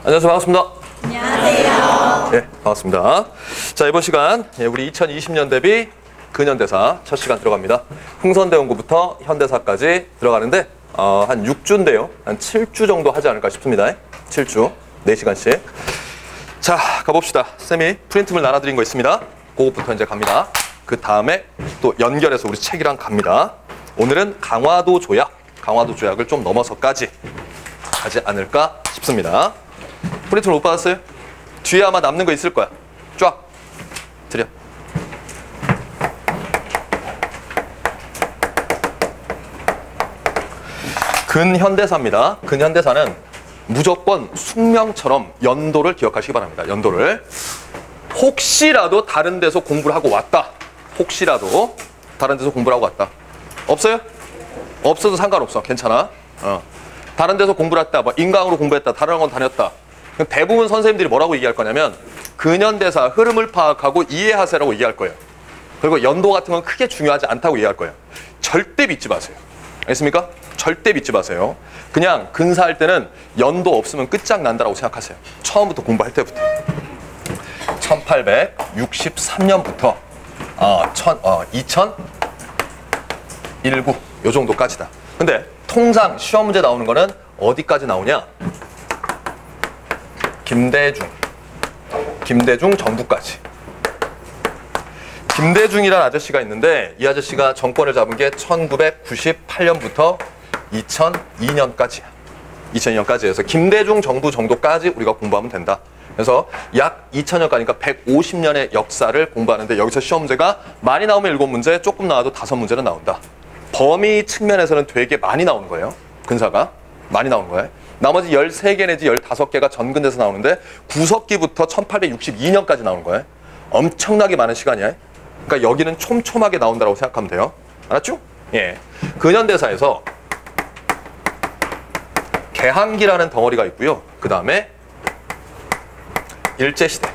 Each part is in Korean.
안녕하세요. 반갑습니다. 안녕하세요. 네, 반갑습니다. 자, 이번 시간 우리 2020년 대비 근현대사 첫 시간 들어갑니다. 흥선대원고부터 현대사까지 들어가는데 한 6주인데요. 한 7주 정도 하지 않을까 싶습니다. 7주, 4시간씩. 자, 가봅시다. 쌤이 프린트물 나눠드린 거 있습니다. 그것부터 이제 갑니다. 그 다음에 또 연결해서 우리 책이랑 갑니다. 오늘은 강화도 조약을 좀 넘어서까지 가지 않을까 싶습니다. 프린트물 못 받았어요? 뒤에 아마 남는 거 있을 거야. 쫙 드려. 근현대사입니다. 근현대사는 무조건 숙명처럼 연도를 기억하시기 바랍니다. 연도를. 혹시라도 다른 데서 공부를 하고 왔다. 혹시라도 다른 데서 공부를 하고 왔다. 없어요? 없어도 상관없어. 괜찮아. 다른 데서 공부를 했다. 뭐 인강으로 공부했다. 다른 학원 다녔다. 대부분 선생님들이 뭐라고 얘기할 거냐면 근현대사 흐름을 파악하고 이해하세요라고 얘기할 거예요. 그리고 연도 같은 건 크게 중요하지 않다고 얘기할 거예요. 절대 믿지 마세요. 알겠습니까? 절대 믿지 마세요. 그냥 근사할 때는 연도 없으면 끝장난다라고 생각하세요. 처음부터 공부할 때부터. 1863년부터 2019 요 정도까지다. 근데 통상 시험 문제 나오는 거는 어디까지 나오냐? 김대중 정부까지. 김대중이라는 아저씨가 있는데 이 아저씨가 정권을 잡은 게 1998년부터 2002년까지야. 2002년까지 해서 김대중 정부 정도까지 우리가 공부하면 된다. 그래서 약 2000년까지니까 150년의 역사를 공부하는데 여기서 시험 문제가 많이 나오면 7문제, 조금 나와도 5문제는 나온다. 범위 측면에서는 되게 많이 나오는 거예요. 근사가. 많이 나오는 거예요. 나머지 13개 내지 15개가 전근대에서 나오는데 구석기부터 1862년까지 나오는 거예요. 엄청나게 많은 시간이에요. 그러니까 여기는 촘촘하게 나온다고 생각하면 돼요. 알았죠? 예. 근현대사에서 개항기라는 덩어리가 있고요. 그 다음에 일제시대.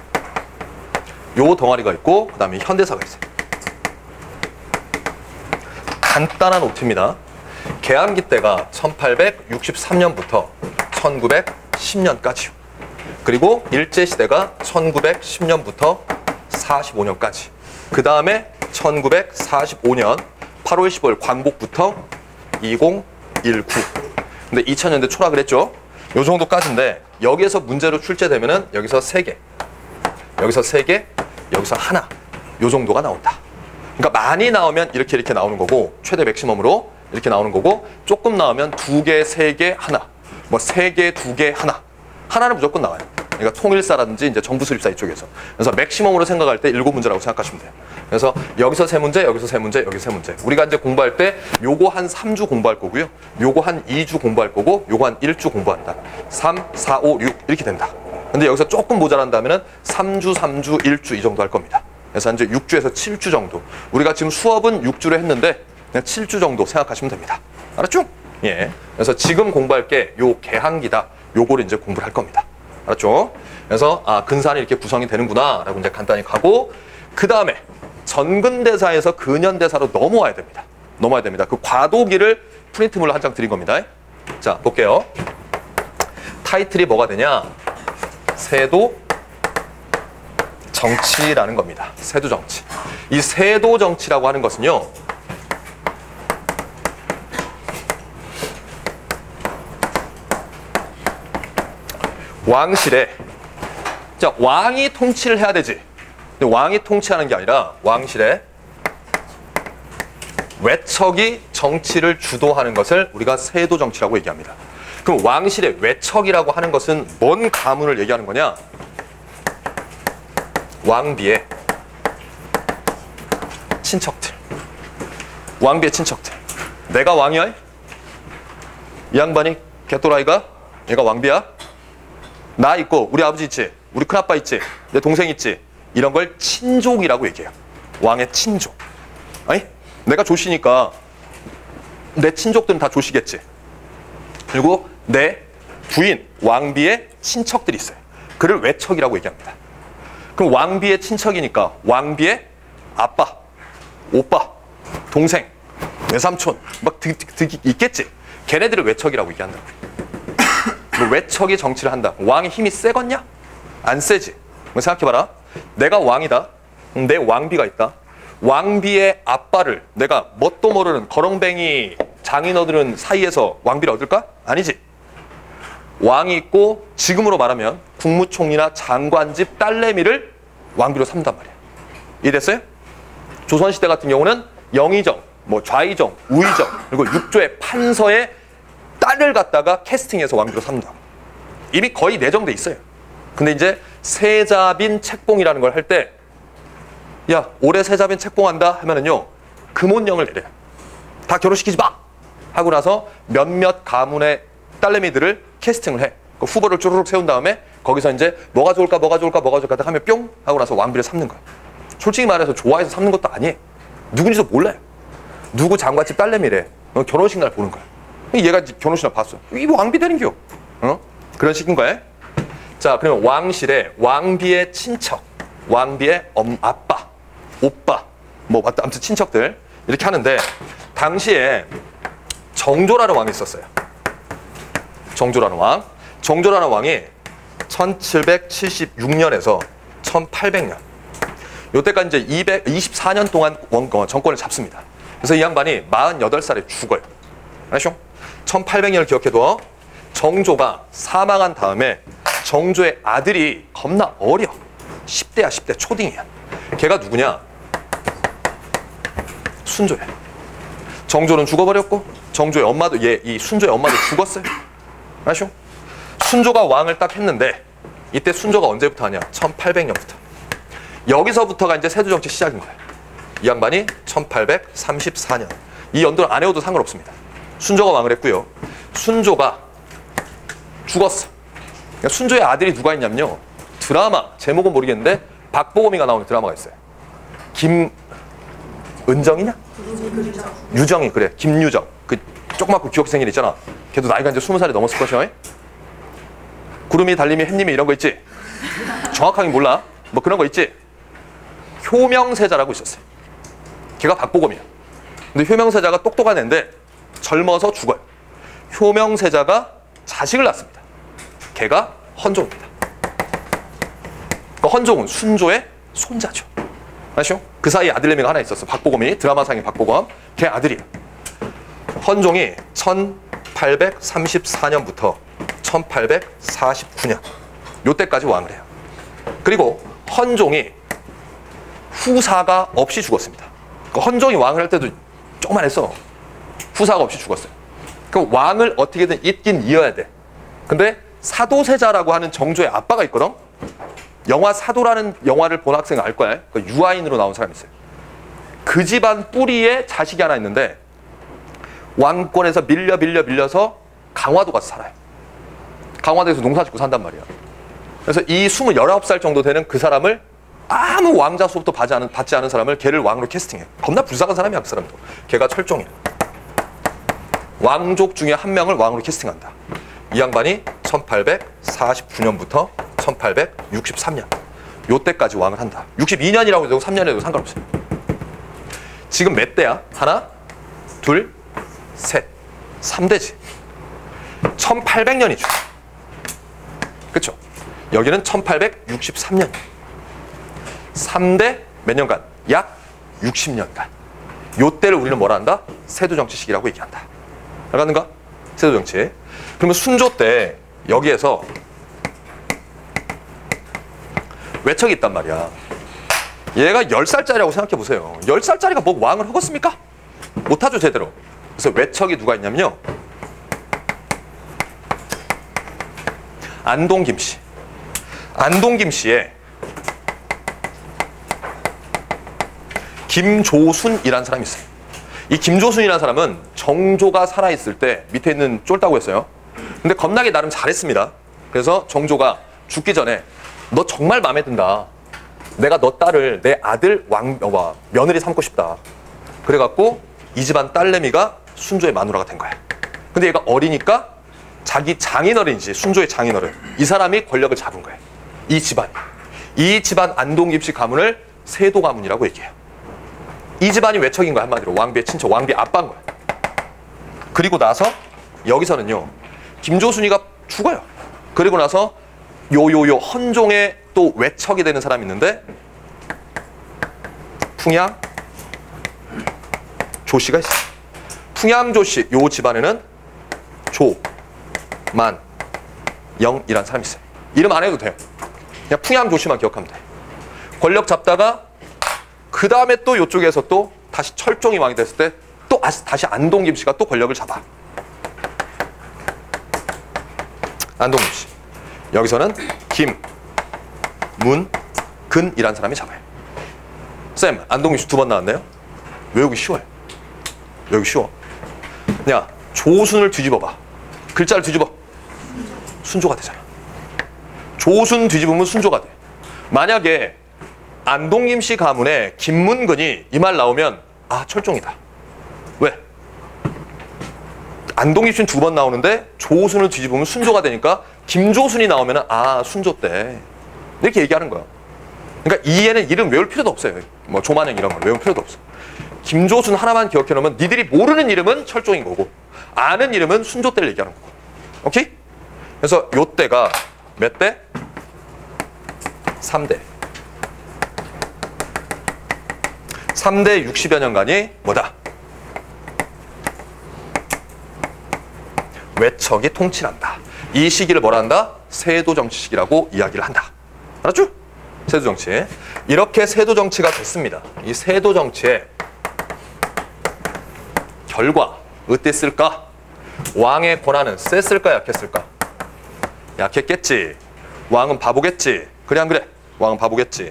요 덩어리가 있고 그 다음에 현대사가 있어요. 간단한 오트입니다. 개항기 때가 1863년부터 1910년까지. 그리고 일제시대가 1910년부터 45년까지. 그 다음에 1945년 8월 15일 광복부터 2019. 근데 2000년대 초락을 했죠. 요 정도까지인데 여기에서 문제로 출제되면은 여기서 3개, 여기서 3개, 여기서 하나. 요 정도가 나온다. 그러니까 많이 나오면 이렇게 나오는 거고 최대 맥시멈으로 이렇게 나오는 거고 조금 나오면 2개, 3개, 하나. 뭐 3개, 2개, 하나. 하나는 무조건 나와요. 그러니까 통일사라든지 이제 정부수립사 이쪽에서. 그래서 맥시멈으로 생각할 때 7문제라고 생각하시면 돼요. 그래서 여기서 3문제, 여기서 3문제, 여기서 3문제. 우리가 이제 공부할 때 요거 한 3주 공부할 거고요. 요거 한 2주 공부할 거고 요거 한 1주 공부한다. 3, 4, 5, 6 이렇게 된다. 근데 여기서 조금 모자란다면은 3주, 3주, 1주 이 정도 할 겁니다. 그래서 이제 6주에서 7주 정도. 우리가 지금 수업은 6주로 했는데 그냥 7주 정도 생각하시면 됩니다. 알았죠? 예. 그래서 지금 공부할 게 요 개항기다. 요거를 이제 공부를 할 겁니다. 알았죠? 그래서 근사는 이렇게 구성이 되는구나 라고 이제 간단히 가고 그 다음에 전근대사에서 근현대사로 넘어와야 됩니다. 넘어야 됩니다. 그 과도기를 프린트물로 한 장 드린 겁니다. 자, 볼게요. 타이틀이 뭐가 되냐? 세도 정치라는 겁니다. 세도 정치. 이 세도 정치라고 하는 것은요. 왕실에 자, 왕이 통치를 해야 되지. 근데 왕이 통치하는 게 아니라 왕실에 외척이 정치를 주도하는 것을 우리가 세도 정치라고 얘기합니다. 그럼 왕실의 외척이라고 하는 것은 뭔 가문을 얘기하는 거냐? 왕비의 친척들. 왕비의 친척들. 내가 왕이야? 이 양반이 개또라이가? 얘가 왕비야? 나 있고 우리 아버지 있지? 우리 큰아빠 있지? 내 동생 있지? 이런 걸 친족이라고 얘기해요. 왕의 친족. 아니? 내가 조씨니까 내 친족들은 다 조씨겠지. 그리고 내 부인, 왕비의 친척들이 있어요. 그를 외척이라고 얘기합니다. 그럼 왕비의 친척이니까 왕비의 아빠, 오빠, 동생, 외삼촌 막 있겠지. 걔네들을 외척이라고 얘기한다고. 뭐 외척이 정치를 한다. 왕의 힘이 세겠냐? 안 세지. 생각해봐라. 내가 왕이다. 내 왕비가 있다. 왕비의 아빠를 내가 뭣도 모르는 거렁뱅이 장인어른 사이에서 왕비를 얻을까? 아니지. 왕이 있고 지금으로 말하면 국무총리나 장관집 딸내미를 왕비로 삼단 말이야. 이해됐어요? 조선시대 같은 경우는 영의정, 뭐 좌의정, 우의정, 그리고 육조의 판서의 딸을 갖다가 캐스팅해서 왕비로 삼다. 이미 거의 내정돼 있어요. 근데 이제 세자빈 책봉이라는 걸 할 때, 야, 올해 세자빈 책봉한다 하면은요, 금혼령을 내려요. 다 결혼시키지 마! 하고 나서 몇몇 가문의 딸내미들을 캐스팅을 해. 그 후보를 쭈르륵 세운 다음에 거기서 이제 뭐가 좋을까 하면 뿅! 하고 나서 왕비를 삼는 거야. 솔직히 말해서 좋아해서 삼는 것도 아니에요. 누군지도 몰라요. 누구 장관집 딸내미래. 결혼식 날 보는 거야. 얘가 결혼식 날 봤어. 이 왕비 되는겨. 그런 식인 거야. 자, 그러면 왕실에 왕비의 친척, 왕비의 아빠, 오빠, 뭐 아무튼 친척들 이렇게 하는데, 당시에 정조라는 왕이 있었어요. 정조라는 왕. 정조라는 왕이 1776년에서 1800년. 요때까지 이제 24년 동안 정권을 잡습니다. 그래서 이 양반이 48살에 죽어요. 아시죠? 1800년을 기억해둬. 정조가 사망한 다음에 정조의 아들이 겁나 어려. 10대야, 10대. 초딩이야. 걔가 누구냐? 순조야. 정조는 죽어버렸고, 정조의 엄마도, 이 순조의 엄마도 죽었어요. 아시죠? 순조가 왕을 딱 했는데, 이때 순조가 언제부터 하냐? 1800년부터. 여기서부터가 이제 세조정치 시작인 거예요. 이 양반이 1834년. 이 연도를 안 외워도 상관없습니다. 순조가 왕을 했고요. 순조가 죽었어. 순조의 아들이 누가 있냐면요. 드라마, 제목은 모르겠는데 박보검이가 나오는 드라마가 있어요. 김은정이냐? 유정이, 그래. 김유정. 그 조그맣고 귀엽게 생긴 애 있잖아. 걔도 나이가 이제 20살이 넘었을 것이야. 구름이, 달림이, 햇님이 이런 거 있지? 정확하게 몰라. 뭐 그런 거 있지? 효명세자라고 있었어요. 걔가 박보검이야. 근데 효명세자가 똑똑한 애인데 젊어서 죽어요. 효명세자가 자식을 낳습니다. 걔가 헌종입니다. 그 헌종은 순조의 손자죠. 아시죠? 그 사이에 아들내미가 하나 있었어. 박보검이, 드라마상의 박보검. 걔 아들이에요. 헌종이 1834년부터 1849년 요때까지 왕을 해요. 그리고 헌종이 후사가 없이 죽었습니다. 그 헌종이 왕을 할 때도 조금만 했어. 후사가 없이 죽었어요. 그 왕을 어떻게든 잇긴 이어야 돼. 근데 사도세자라고 하는 정조의 아빠가 있거든. 영화 사도라는 영화를 본 학생은 알 거야. 그 유아인으로 나온 사람이 있어요. 그 집안 뿌리에 자식이 하나 있는데 왕권에서 밀려서 강화도 가서 살아요. 강화도에서 농사 짓고 산단 말이야. 그래서 이 19살 정도 되는 그 사람을, 아무 왕자 수업도 받지 않은 사람을 걔를 왕으로 캐스팅해. 겁나 불쌍한 사람이야, 그 사람도. 걔가 철종이야. 왕족 중에 한 명을 왕으로 캐스팅한다. 이 양반이 1849년부터 1863년 요때까지 왕을 한다. 62년이라고 해도 3년 해도 상관없어요. 지금 몇 대야? 하나, 둘, 셋, 3대지. 1800년이죠. 그쵸? 여기는 1863년. 3대 몇 년간? 약 60년간. 요때를 우리는 뭐라 한다? 세조정치 시기라고 얘기한다. 알겠는가? 세조정치. 그러면 순조 때 여기에서 외척이 있단 말이야. 얘가 10살짜리라고 생각해 보세요. 10살짜리가 뭐 왕을 허겄습니까? 못하죠, 제대로. 그래서 외척이 누가 있냐면요. 안동김씨. 안동김씨에 김조순이라는 사람이 있어요. 이 김조순이라는 사람은 정조가 살아있을 때 밑에 있는 쫄다고 했어요. 근데 겁나게 나름 잘했습니다. 그래서 정조가 죽기 전에 너 정말 마음에 든다. 내가 너 딸을 내 아들 며느리 삼고 싶다. 그래갖고 이 집안 딸내미가 순조의 마누라가 된 거야. 근데 얘가 어리니까 자기 장인어른이지, 순조의 장인어른. 이 사람이 권력을 잡은 거예요. 이 집안이. 이 집안 안동김씨 가문을 세도 가문이라고 얘기해요. 이 집안이 외척인 거야, 한마디로. 왕비의 친척, 왕비 아빠인 거야. 그리고 나서 여기서는요, 김조순이가 죽어요. 그리고 나서 요 헌종의 또 외척이 되는 사람이 있는데 풍양 조씨가 있어요. 풍양 조씨 요 집안에는 조, 만, 영이라는 사람이 있어요. 이름 안 해도 돼요. 그냥 풍양 조씨만 기억하면 돼. 권력 잡다가 그 다음에 또 이쪽에서 또 다시 철종이 왕이 됐을 때 또 다시 안동김 씨가 또 권력을 잡아. 안동김 씨. 여기서는 김, 문, 근이라는 사람이 잡아요. 쌤, 안동김 씨 2번 나왔네요. 외우기 쉬워요. 외우기 쉬워. 야, 조순을 뒤집어봐. 글자를 뒤집어. 순조가 되잖아. 조순 뒤집으면 순조가 돼. 만약에 안동김 씨 가문에 김문근이 이 말 나오면 아, 철종이다. 왜? 안동김 씨는 2번 나오는데 조순을 뒤집으면 순조가 되니까 김조순이 나오면 아, 순조 때. 이렇게 얘기하는 거야. 그러니까 이해는 이름 외울 필요도 없어요. 뭐 조만영 이런 걸 외울 필요도 없어. 김조순 하나만 기억해 놓으면 니들이 모르는 이름은 철종인 거고 아는 이름은 순조 때를 얘기하는 거고. 오케이? 그래서 요 때가 몇 대? 3대. 3대 60여 년간이 뭐다? 외척이 통치한다. 이 시기를 뭐라 한다? 세도정치 시기라고 이야기를 한다. 알았죠? 세도정치. 이렇게 세도정치가 됐습니다. 이 세도정치의 결과 어땠을까? 왕의 권한은 셌을까 약했을까? 약했겠지. 왕은 바보겠지. 그래 안 그래? 왕은 바보겠지.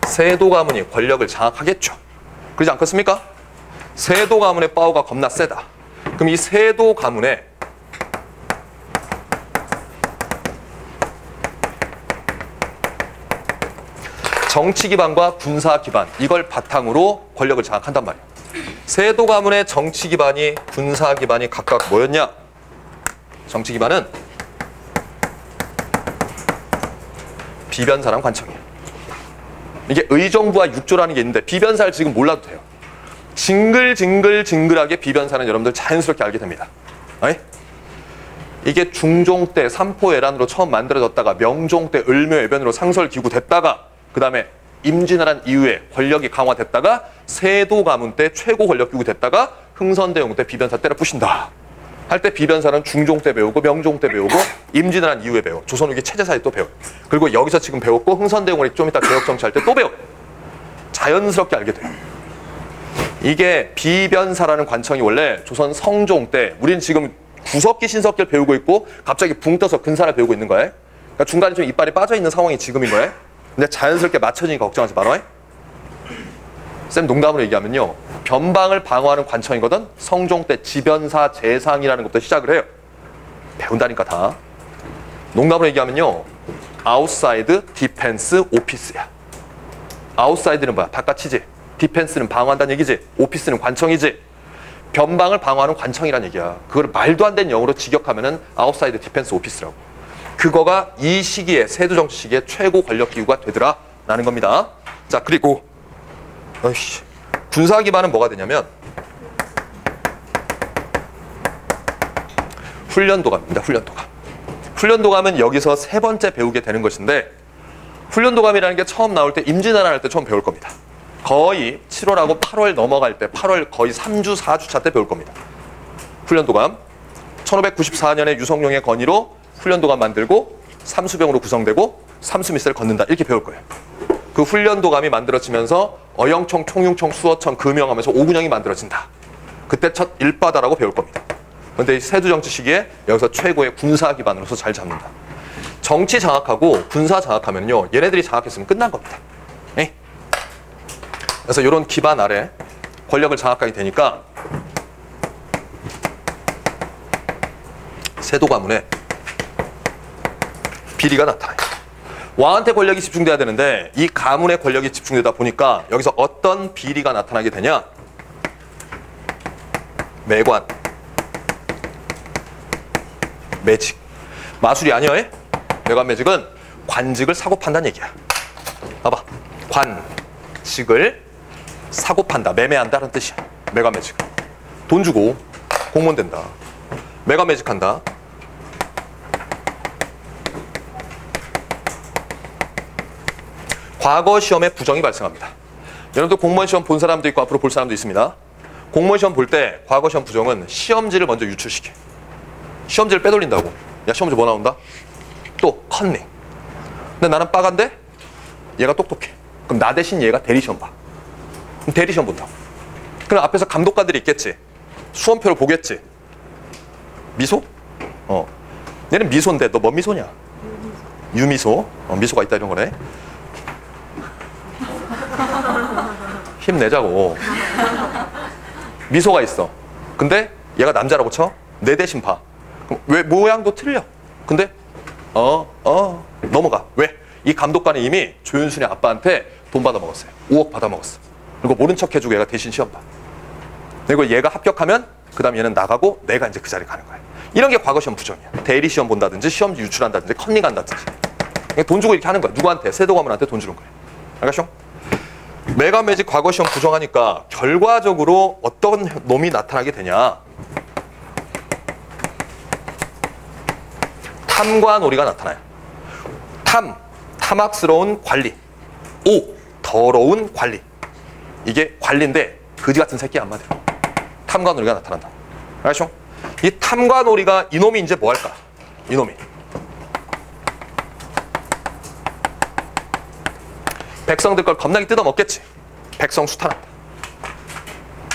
세도 가문이 권력을 장악하겠죠. 그러지 않겠습니까? 세도 가문의 파워가 겁나 세다. 그럼 이 세도 가문의 정치 기반과 군사 기반 이걸 바탕으로 권력을 장악한단 말이야. 세도 가문의 정치 기반이 군사 기반이 각각 뭐였냐? 정치 기반은 비변사랑 관청이야. 이게 의정부와 육조라는 게 있는데 비변사를 지금 몰라도 돼요. 징글징글징글하게 비변사는 여러분들 자연스럽게 알게 됩니다. 어이? 이게 중종 때 삼포해란으로 처음 만들어졌다가 명종 때 을묘해변으로 상설기구됐다가 그 다음에 임진왜란 이후에 권력이 강화됐다가 세도 가문 때 최고 권력기구 됐다가 흥선대용 때 비변사 때려 부신다. 할 때 비변사는 중종 때 배우고 명종 때 배우고 임진왜란 이후에 배워. 조선 후기 체제사에 또 배워. 그리고 여기서 지금 배웠고 흥선대용을 좀 이따 개혁정치할 때 또 배워. 자연스럽게 알게 돼요. 이게 비변사라는 관청이 원래 조선 성종 때 우리는 지금 구석기 신석기를 배우고 있고 갑자기 붕 떠서 근사를 배우고 있는 거예요. 그러니까 중간에 좀 이빨이 빠져있는 상황이 지금인 거예요. 근데 자연스럽게 맞춰지니까 걱정하지 말아요. 쌤 농담으로 얘기하면요. 변방을 방어하는 관청이거든. 성종 때 지변사 재상이라는 것부터 시작을 해요. 배운다니까 다. 농담으로 얘기하면요. 아웃사이드 디펜스 오피스야. 아웃사이드는 뭐야? 바깥이지. 디펜스는 방어한다는 얘기지. 오피스는 관청이지. 변방을 방어하는 관청이란 얘기야. 그걸 말도 안 되는 영어로 직역하면은 아웃사이드 디펜스 오피스라고. 그거가 이 시기에 세도정치 시기에 최고 권력기구가 되더라라는 겁니다. 자, 그리고 군사 기반은 뭐가 되냐면 훈련도감입니다. 훈련도감. 훈련도감은 여기서 세 번째 배우게 되는 것인데 훈련도감이라는 게 처음 나올 때 임진왜란 할 때 처음 배울 겁니다. 거의 7월하고 8월 넘어갈 때 8월 거의 3주 4주차 때 배울 겁니다. 훈련도감. 1594년에 유성룡의 건의로 훈련도감 만들고 삼수병으로 구성되고 삼수미사를 걷는다. 이렇게 배울 거예요. 그 훈련도감이 만들어지면서 어영청, 총융청, 수어청, 금영하면서 5군영이 만들어진다. 그때 첫 일바다라고 배울 겁니다. 그런데 이 세두정치 시기에 여기서 최고의 군사 기반으로서 잘 잡는다. 정치 장악하고 군사 장악하면요. 얘네들이 장악했으면 끝난 겁니다. 네? 그래서 이런 기반 아래 권력을 장악하게 되니까 세도 가문에 비리가 나타나요. 왕한테 권력이 집중돼야 되는데 이 가문의 권력이 집중되다 보니까 여기서 어떤 비리가 나타나게 되냐? 매관, 매직. 마술이 아니야. 매관 매직은 관직을 사고 판다는 얘기야. 봐봐. 관직을 사고 판다, 매매한다는 뜻이야. 매관 매직. 돈 주고 공무원 된다. 메가매직한다. 과거 시험에 부정이 발생합니다. 여러분들 공무원 시험 본 사람도 있고 앞으로 볼 사람도 있습니다. 공무원 시험 볼 때 과거 시험 부정은 시험지를 먼저 유출시켜. 시험지를 빼돌린다고. 야, 시험지 뭐 나온다? 또 컨닝. 근데 나는 빠간데 얘가 똑똑해. 그럼 나 대신 얘가 대리시험 봐. 그럼 대리시험 본다고. 그럼 앞에서 감독관들이 있겠지. 수험표를 보겠지. 미소? 얘는 미소인데 너 뭔 미소냐? 유미소. 미소가 있다 이런 거네. 힘내자고. 미소가 있어. 근데 얘가 남자라고 쳐? 내 대신 봐. 그럼 왜 모양도 틀려? 근데 넘어가. 왜? 이 감독관이 이미 조윤순이 아빠한테 돈 받아 먹었어요. 5억 받아 먹었어. 그리고 모른 척 해주고 얘가 대신 시험 봐. 그리고 얘가 합격하면 그 다음 얘는 나가고 내가 이제 그 자리에 가는 거야. 이런 게 과거 시험 부정이야. 대리 시험 본다든지 시험지 유출한다든지 컨닝한다든지. 돈 주고 이렇게 하는 거야. 누구한테? 세도관문한테 돈 주는 거야. 알겠죠? 메가매직 과거 시험 부정하니까 결과적으로 어떤 놈이 나타나게 되냐? 탐과 놀이가 나타나요. 탐악스러운 관리. 더러운 관리. 이게 관리인데 거지 같은 새끼 한마디로. 탐과 놀이가 나타난다. 알겠죠? 이 탐과 놀이가 이놈이 이제 뭐 할까? 이놈이. 백성들 걸 겁나게 뜯어먹겠지. 백성 수탈한다.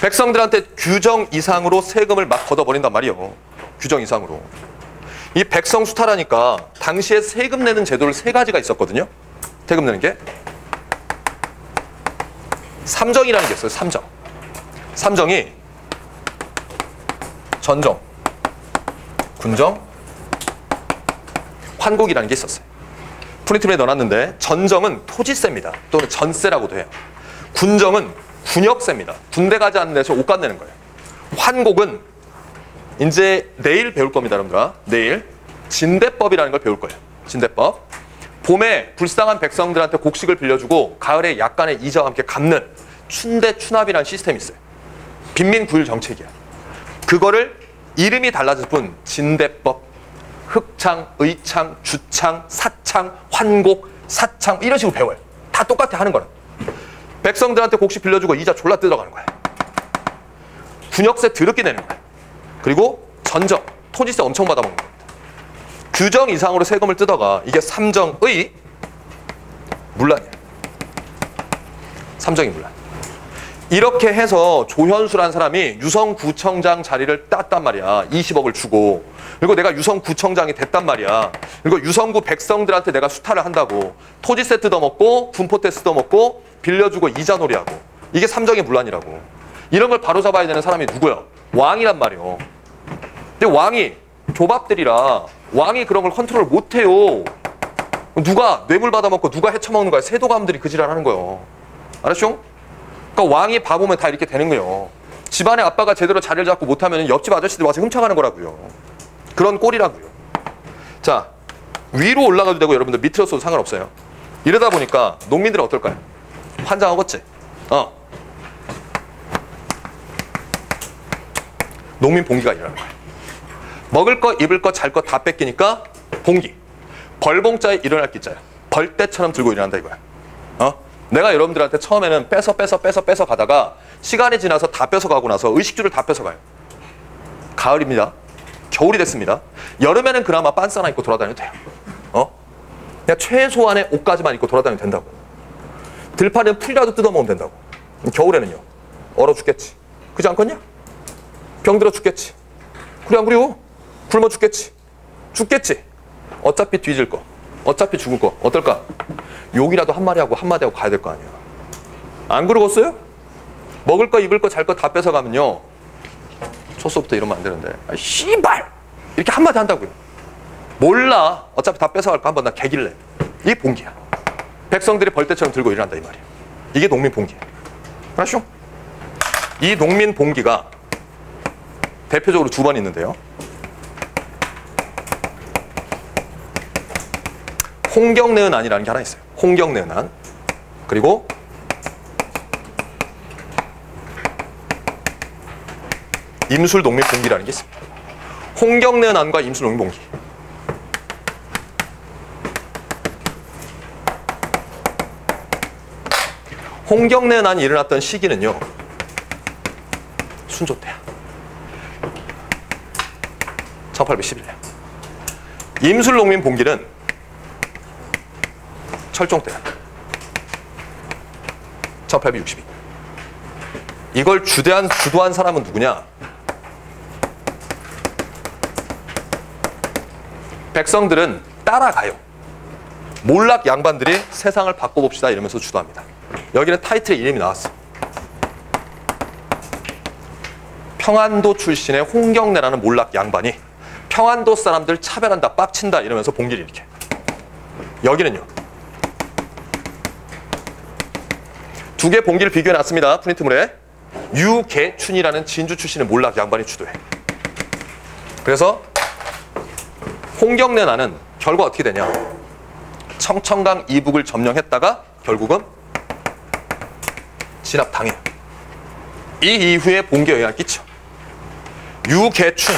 백성들한테 규정 이상으로 세금을 막 걷어버린단 말이에요. 규정 이상으로. 이 백성 수탈하니까 당시에 세금 내는 제도를 3가지가 있었거든요. 세금 내는 게. 삼정이라는 게 있어요. 삼정. 삼정이 전정, 군정, 환곡이라는 게 있었어요. 프린트에 넣어놨는데 전정은 토지세입니다. 또는 전세라고도 해요. 군정은 군역세입니다. 군대 가지 않는 데서 옷값 내는 거예요. 환곡은 이제 내일 배울 겁니다, 여러분들아. 내일 진대법이라는 걸 배울 거예요. 진대법. 봄에 불쌍한 백성들한테 곡식을 빌려주고 가을에 약간의 이자와 함께 갚는 춘대 추납이라는 시스템이 있어요. 빈민구일 정책이야. 그거를 이름이 달라질 뿐 진대법, 흑창, 의창, 주창, 사창, 환곡, 사창 이런 식으로 배워요. 다 똑같아 하는 거는. 백성들한테 곡식 빌려주고 이자 졸라 뜯어가는 거야. 군역세 드럽게 내는 거야. 그리고 전정, 토지세 엄청 받아먹는 겁니다. 규정 이상으로 세금을 뜯어가. 이게 삼정의 문란이야. 삼정의 문란. 이렇게 해서 조현수라는 사람이 유성구청장 자리를 땄단 말이야. 20억을 주고. 그리고 내가 유성구청장이 됐단 말이야. 그리고 유성구 백성들한테 내가 수탈을 한다고. 토지세 뜯어먹고 분포세 뜯어먹고 빌려주고 이자놀이하고. 이게 삼정의 문란이라고. 이런 걸 바로잡아야 되는 사람이 누구야? 왕이란 말이에요. 근데 왕이 조밥들이라 왕이 그런 걸 컨트롤 못해요. 누가 뇌물 받아먹고 누가 헤쳐먹는 거야. 세도감들이 그 지랄 하는 거예요. 알았죠? 그러니까 왕이 바보면 다 이렇게 되는 거예요. 집안의 아빠가 제대로 자리를 잡고 못하면 옆집 아저씨들이 와서 훔쳐가는 거라고요. 그런 꼴이라고요. 자, 위로 올라가도 되고 여러분들 밑으로 써도 상관없어요. 이러다 보니까 농민들은 어떨까요? 환장하겠지? 농민 봉기가 일어나는 거예요. 먹을 거, 입을 거, 잘 거 다 뺏기니까 봉기. 벌봉자에 일어날 기자야. 벌떼처럼 들고 일어난다 이거야. 내가 여러분들한테 처음에는 뺏어 가다가 시간이 지나서 다 뺏어가고 나서 의식주를 다 뺏어가요. 가을입니다. 겨울이 됐습니다. 여름에는 그나마 빤스 하나 입고 돌아다녀도 돼요. 그냥 최소한의 옷까지만 입고 돌아다니면 된다고. 들판에 풀이라도 뜯어먹으면 된다고. 겨울에는요. 얼어 죽겠지. 그지 않겠냐? 병들어 죽겠지. 그래 안 그래요? 굶어 죽겠지. 죽겠지. 어차피 뒤질 거. 어차피 죽을 거. 어떨까? 욕이라도 한마디 하고 가야 될 거 아니야. 안 그러겠어요? 먹을 거, 입을 거, 잘 거 다 뺏어가면요. 초소부터 이러면 안 되는데. 씨발! 이렇게 한마디 한다고요. 몰라. 어차피 다 뺏어갈 거 한번 나 개길래. 이게 봉기야. 백성들이 벌떼처럼 들고 일어난다 이 말이야. 이게 농민 봉기야. 알았죠? 이 농민 봉기가 대표적으로 2번 있는데요. 홍경내은안이라는 게 하나 있어요. 홍경내은안. 그리고 임술농민봉기라는 게 있습니다. 홍경래난과 임술농민봉기. 홍경래난이 일어났던 시기는요, 순조 때야. 1811년. 임술농민봉기는 철종 때야. 1862. 이걸 주도한 사람은 누구냐? 백성들은 따라가요. 몰락 양반들이 세상을 바꿔봅시다 이러면서 주도합니다. 여기는 타이틀의 이름이 나왔어. 평안도 출신의 홍경래라는 몰락 양반이 평안도 사람들 차별한다, 빡친다 이러면서 봉기를 일으켜. 여기는요. 두 개 봉기를 비교해놨습니다. 프린트물에. 유계춘이라는 진주 출신의 몰락 양반이 주도해. 그래서 홍경래난은 결과 어떻게 되냐. 청천강 이북을 점령했다가 결국은 진압당해요. 이 이후에 봉기에 영향을 끼쳐. 유계춘,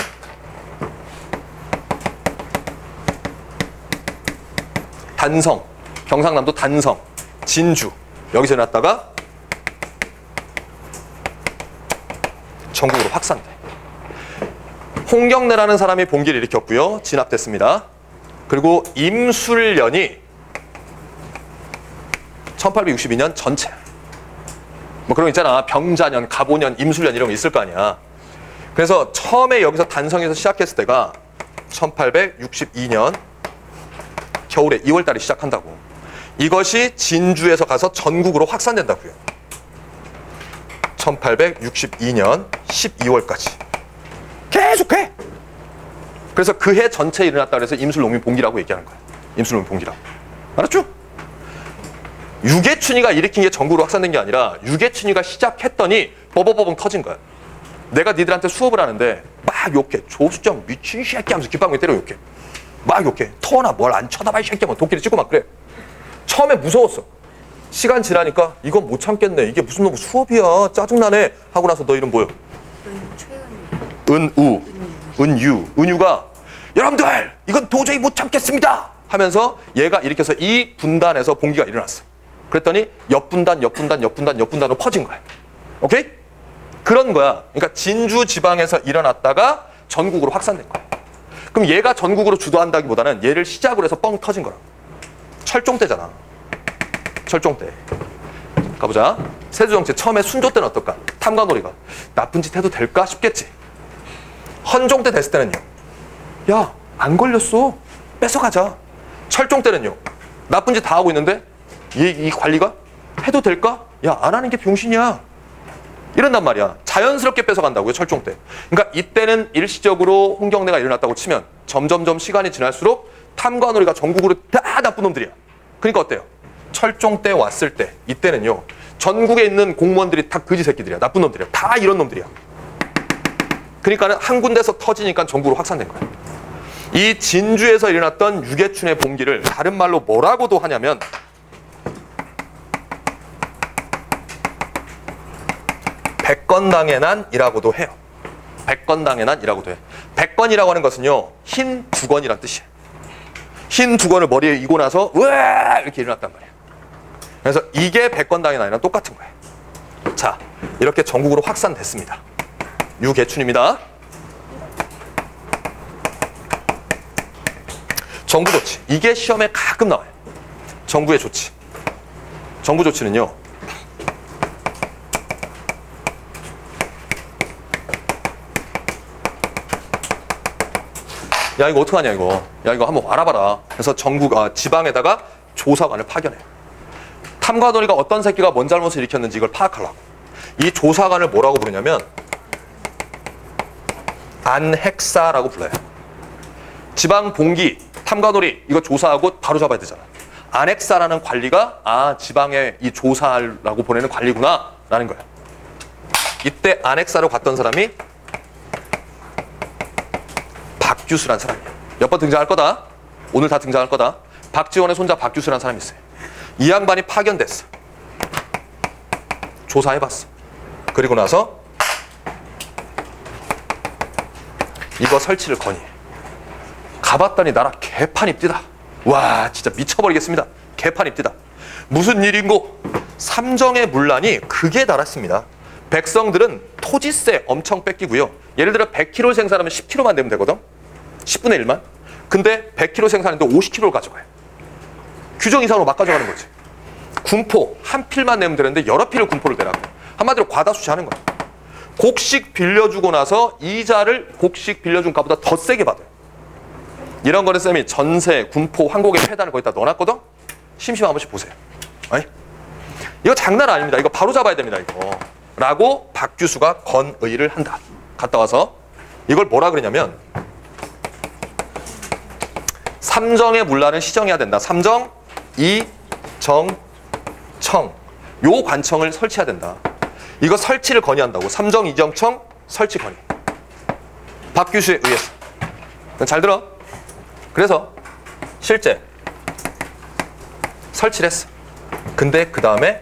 단성, 경상남도 단성, 진주 여기서 일어났다가 전국으로 확산돼. 홍경래라는 사람이 봉기를 일으켰고요. 진압됐습니다. 그리고 임술련이 1862년 전체. 뭐 그런 거 있잖아. 병자년, 갑오년, 임술년 이런 거 있을 거 아니야. 그래서 처음에 여기서 단성에서 시작했을 때가 1862년 겨울에 2월 달에 시작한다고. 이것이 진주에서 가서 전국으로 확산된다고요. 1862년 12월까지. 계속해. 그래서 그 해 전체에 일어났다고 해서 임술농민봉기라고 얘기하는 거야. 임술농민봉기라고. 알았죠? 유계춘이가 일으킨 게 전국으로 확산된 게 아니라 유계춘이가 시작했더니 버버버벙 터진 거야. 내가 니들한테 수업을 하는데 막 욕해. 조수정 미친 새끼 하면서 깃방울 때려 욕해. 막 욕해. 터나 뭘 안 쳐다봐 이 새끼 하면 도끼를 찍고 막 그래. 처음에 무서웠어. 시간 지나니까 이건 못 참겠네. 이게 무슨 놈의 수업이야. 짜증나네. 하고 나서 너 이름 뭐야? 은유가 여러분들 이건 도저히 못 참겠습니다 하면서 얘가 일으켜서 이 분단에서 봉기가 일어났어. 그랬더니 옆분단으로 퍼진 거야. 오케이? 그런 거야. 그러니까 진주 지방에서 일어났다가 전국으로 확산된 거야. 그럼 얘가 전국으로 주도한다기보다는 얘를 시작으로 해서 뻥 터진 거라. 철종 때잖아. 철종 때. 가보자. 세조정치 처음에 순조 때는 어떨까? 탐관오리가 나쁜 짓 해도 될까 싶겠지. 헌종 때 됐을 때는요. 야, 안 걸렸어. 뺏어가자. 철종 때는요. 나쁜 짓 다 하고 있는데 이 관리가 해도 될까? 야, 안 하는 게 병신이야. 이런단 말이야. 자연스럽게 뺏어간다고요. 철종 때. 그러니까 이때는 일시적으로 홍경래가 일어났다고 치면 점점점 시간이 지날수록 탐관오리가 전국으로 다 나쁜 놈들이야. 그러니까 어때요? 철종 때 왔을 때 이때는요. 전국에 있는 공무원들이 다 거지 새끼들이야. 나쁜 놈들이야. 다 이런 놈들이야. 그러니까는 한 군데서 터지니까 전국으로 확산된 거야. 이 진주에서 일어났던 유계춘의 봉기를 다른 말로 뭐라고도 하냐면 백건당의 난이라고도 해요. 백건당의 난이라고도 해. 백건이라고 하는 것은요. 흰 두건이란 뜻이에요. 흰 두건을 머리에 이고 나서 으아 이렇게 일어났단 말이에요. 그래서 이게 백건당의 난이랑 똑같은 거예요. 자, 이렇게 전국으로 확산됐습니다. 유계춘입니다. 정부 조치. 이게 시험에 가끔 나와요. 정부의 조치. 정부 조치는요. 야, 이거 어떡하냐, 이거. 야, 이거 한번 알아봐라. 그래서 지방에다가 조사관을 파견해요. 탐관오리가 어떤 새끼가 뭔 잘못을 일으켰는지 이걸 파악하려고. 이 조사관을 뭐라고 부르냐면 안핵사라고 불러요. 지방 봉기, 탐관오리 이거 조사하고 바로 잡아야 되잖아. 안핵사라는 관리가 지방에 이 조사하라고 보내는 관리구나 라는 거야. 이때 안핵사로 갔던 사람이 박규수라는 사람이야. 몇 번 등장할 거다. 오늘 다 등장할 거다. 박지원의 손자 박규수라는 사람이 있어요. 이 양반이 파견됐어. 조사해봤어. 그리고 나서 이거 설치를 건의해. 가봤더니 나라 개판입디다. 와 진짜 미쳐버리겠습니다. 개판입디다. 무슨 일인고? 삼정의 문란이 극에 달했습니다. 백성들은 토지세 엄청 뺏기고요. 예를 들어 100kg 생산하면 10kg만 내면 되거든. 10분의 1만. 근데 100kg 생산했는데 50kg를 가져가요. 규정 이상으로 막 가져가는 거지. 군포 한 필만 내면 되는데 여러 필을 군포를 내라고. 한마디로 과다수시하는 거야. 곡식 빌려주고 나서 이자를 곡식 빌려준 값보다 더 세게 받아요. 이런 거는 쌤이 전세, 군포, 한국의 폐단을 거기다 넣어놨거든. 심심한 한 번씩 보세요. 아니? 이거 장난 아닙니다. 이거 바로 잡아야 됩니다. 이거. 라고 박규수가 건의를 한다. 갔다 와서 이걸 뭐라 그러냐면 삼정의 문란은 시정해야 된다. 삼정, 이, 정, 청. 요 관청을 설치해야 된다. 이거 설치를 건의한다고. 삼정, 이, 정, 청 설치 건의. 박규수에 의해서. 잘 들어. 그래서 실제 설치를 했어. 근데 그 다음에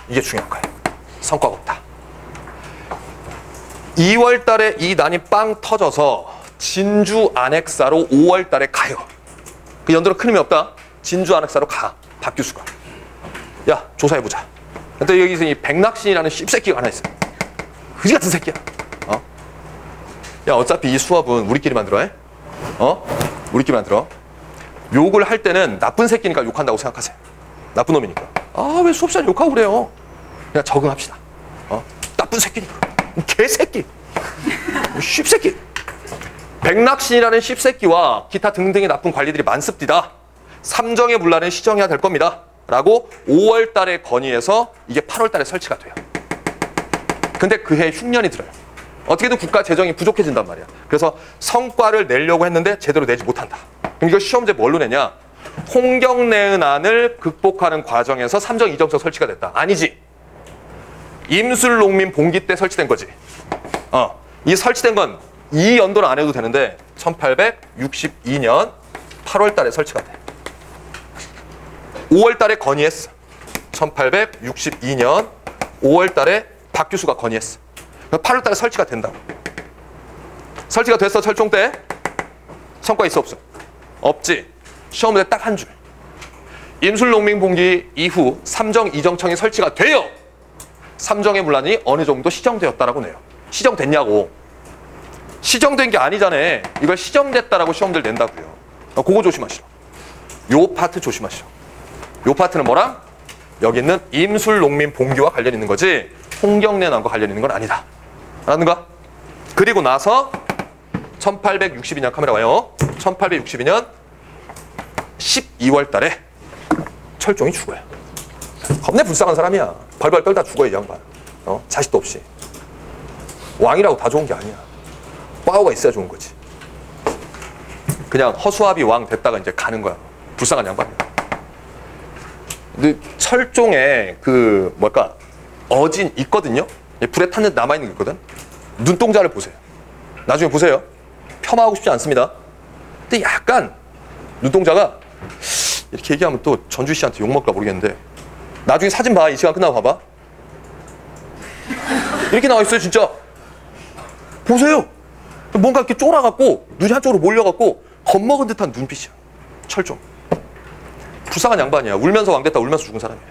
이게 중요한 거야. 성과가 없다. 2월 달에 이 난이 빵 터져서 진주 안핵사로 5월 달에 가요. 그 연도로 큰 의미 없다. 진주 안핵사로 가. 박규수가. 야 조사해보자. 근데 여기서 이 백낙신이라는 씹새끼가 하나 있어. 그지 같은 새끼야. 야 어차피 이 수업은 우리끼리만 들어. 우리끼리만 들어. 욕을 할 때는 나쁜 새끼니까 욕한다고 생각하세요. 나쁜 놈이니까. 아 왜 수업 시간에 욕하고 그래요. 그냥 적응합시다. 나쁜 새끼니까. 개새끼. 씹새끼. 백낙신이라는 씹새끼와 기타 등등의 나쁜 관리들이 많습니다. 삼정의 문란은 시정해야 될 겁니다. 라고 5월 달에 건의해서 이게 8월 달에 설치가 돼요. 근데 그해 흉년이 들어요. 어떻게든 국가 재정이 부족해진단 말이야. 그래서 성과를 내려고 했는데 제대로 내지 못한다. 그럼 이거 시험제 뭘로 내냐? 홍경래은안을 극복하는 과정에서 삼정 이정서 설치가 됐다. 아니지. 임술농민 봉기 때 설치된 거지. 이 설치된 건 이 연도는 안 해도 되는데 1862년 8월 달에 설치가 돼. 5월 달에 건의했어. 1862년 5월 달에 박규수가 건의했어. 8월 달에 설치가 된다고. 설치가 됐어. 철종 때. 성과 있어 없어? 없지. 시험 문제 딱 한 줄. 임술농민 봉기 이후 삼정 이정청이 설치가 돼요. 삼정의 문란이 어느 정도 시정되었다라고 내요. 시정됐냐고. 시정된 게 아니잖아. 이걸 시정됐다라고 시험들 낸다고요. 그거 조심하시라. 요 파트 조심하시라. 요 파트는 뭐랑? 여기 있는 임술농민 봉기와 관련 있는 거지 홍경래난과 관련 있는 건 아니다. 라는 거. 그리고 나서 1862년 카메라 와요. 1862년 12월 달에 철종이 죽어요. 겁내 불쌍한 사람이야. 벌벌 떨다 죽어요, 이 양반. 자식도 없이. 왕이라고 다 좋은 게 아니야. 파워가 있어야 좋은 거지. 그냥 허수아비 왕 됐다가 이제 가는 거야. 불쌍한 양반이야. 근데 철종에 그 뭘까 어진 있거든요. 불에 탔는데 남아있는 게 있거든. 눈동자를 보세요. 나중에 보세요. 폄하하고 싶지 않습니다. 근데 약간 눈동자가 이렇게 얘기하면 또 전주희 씨한테 욕먹을까 모르겠는데 나중에 사진 봐. 이 시간 끝나고 봐봐. 이렇게 나와있어요 진짜. 보세요. 뭔가 이렇게 쫄아갖고 눈이 한쪽으로 몰려갖고 겁먹은 듯한 눈빛이야. 철종. 불쌍한 양반이야. 울면서 왕 됐다 울면서 죽은 사람이야.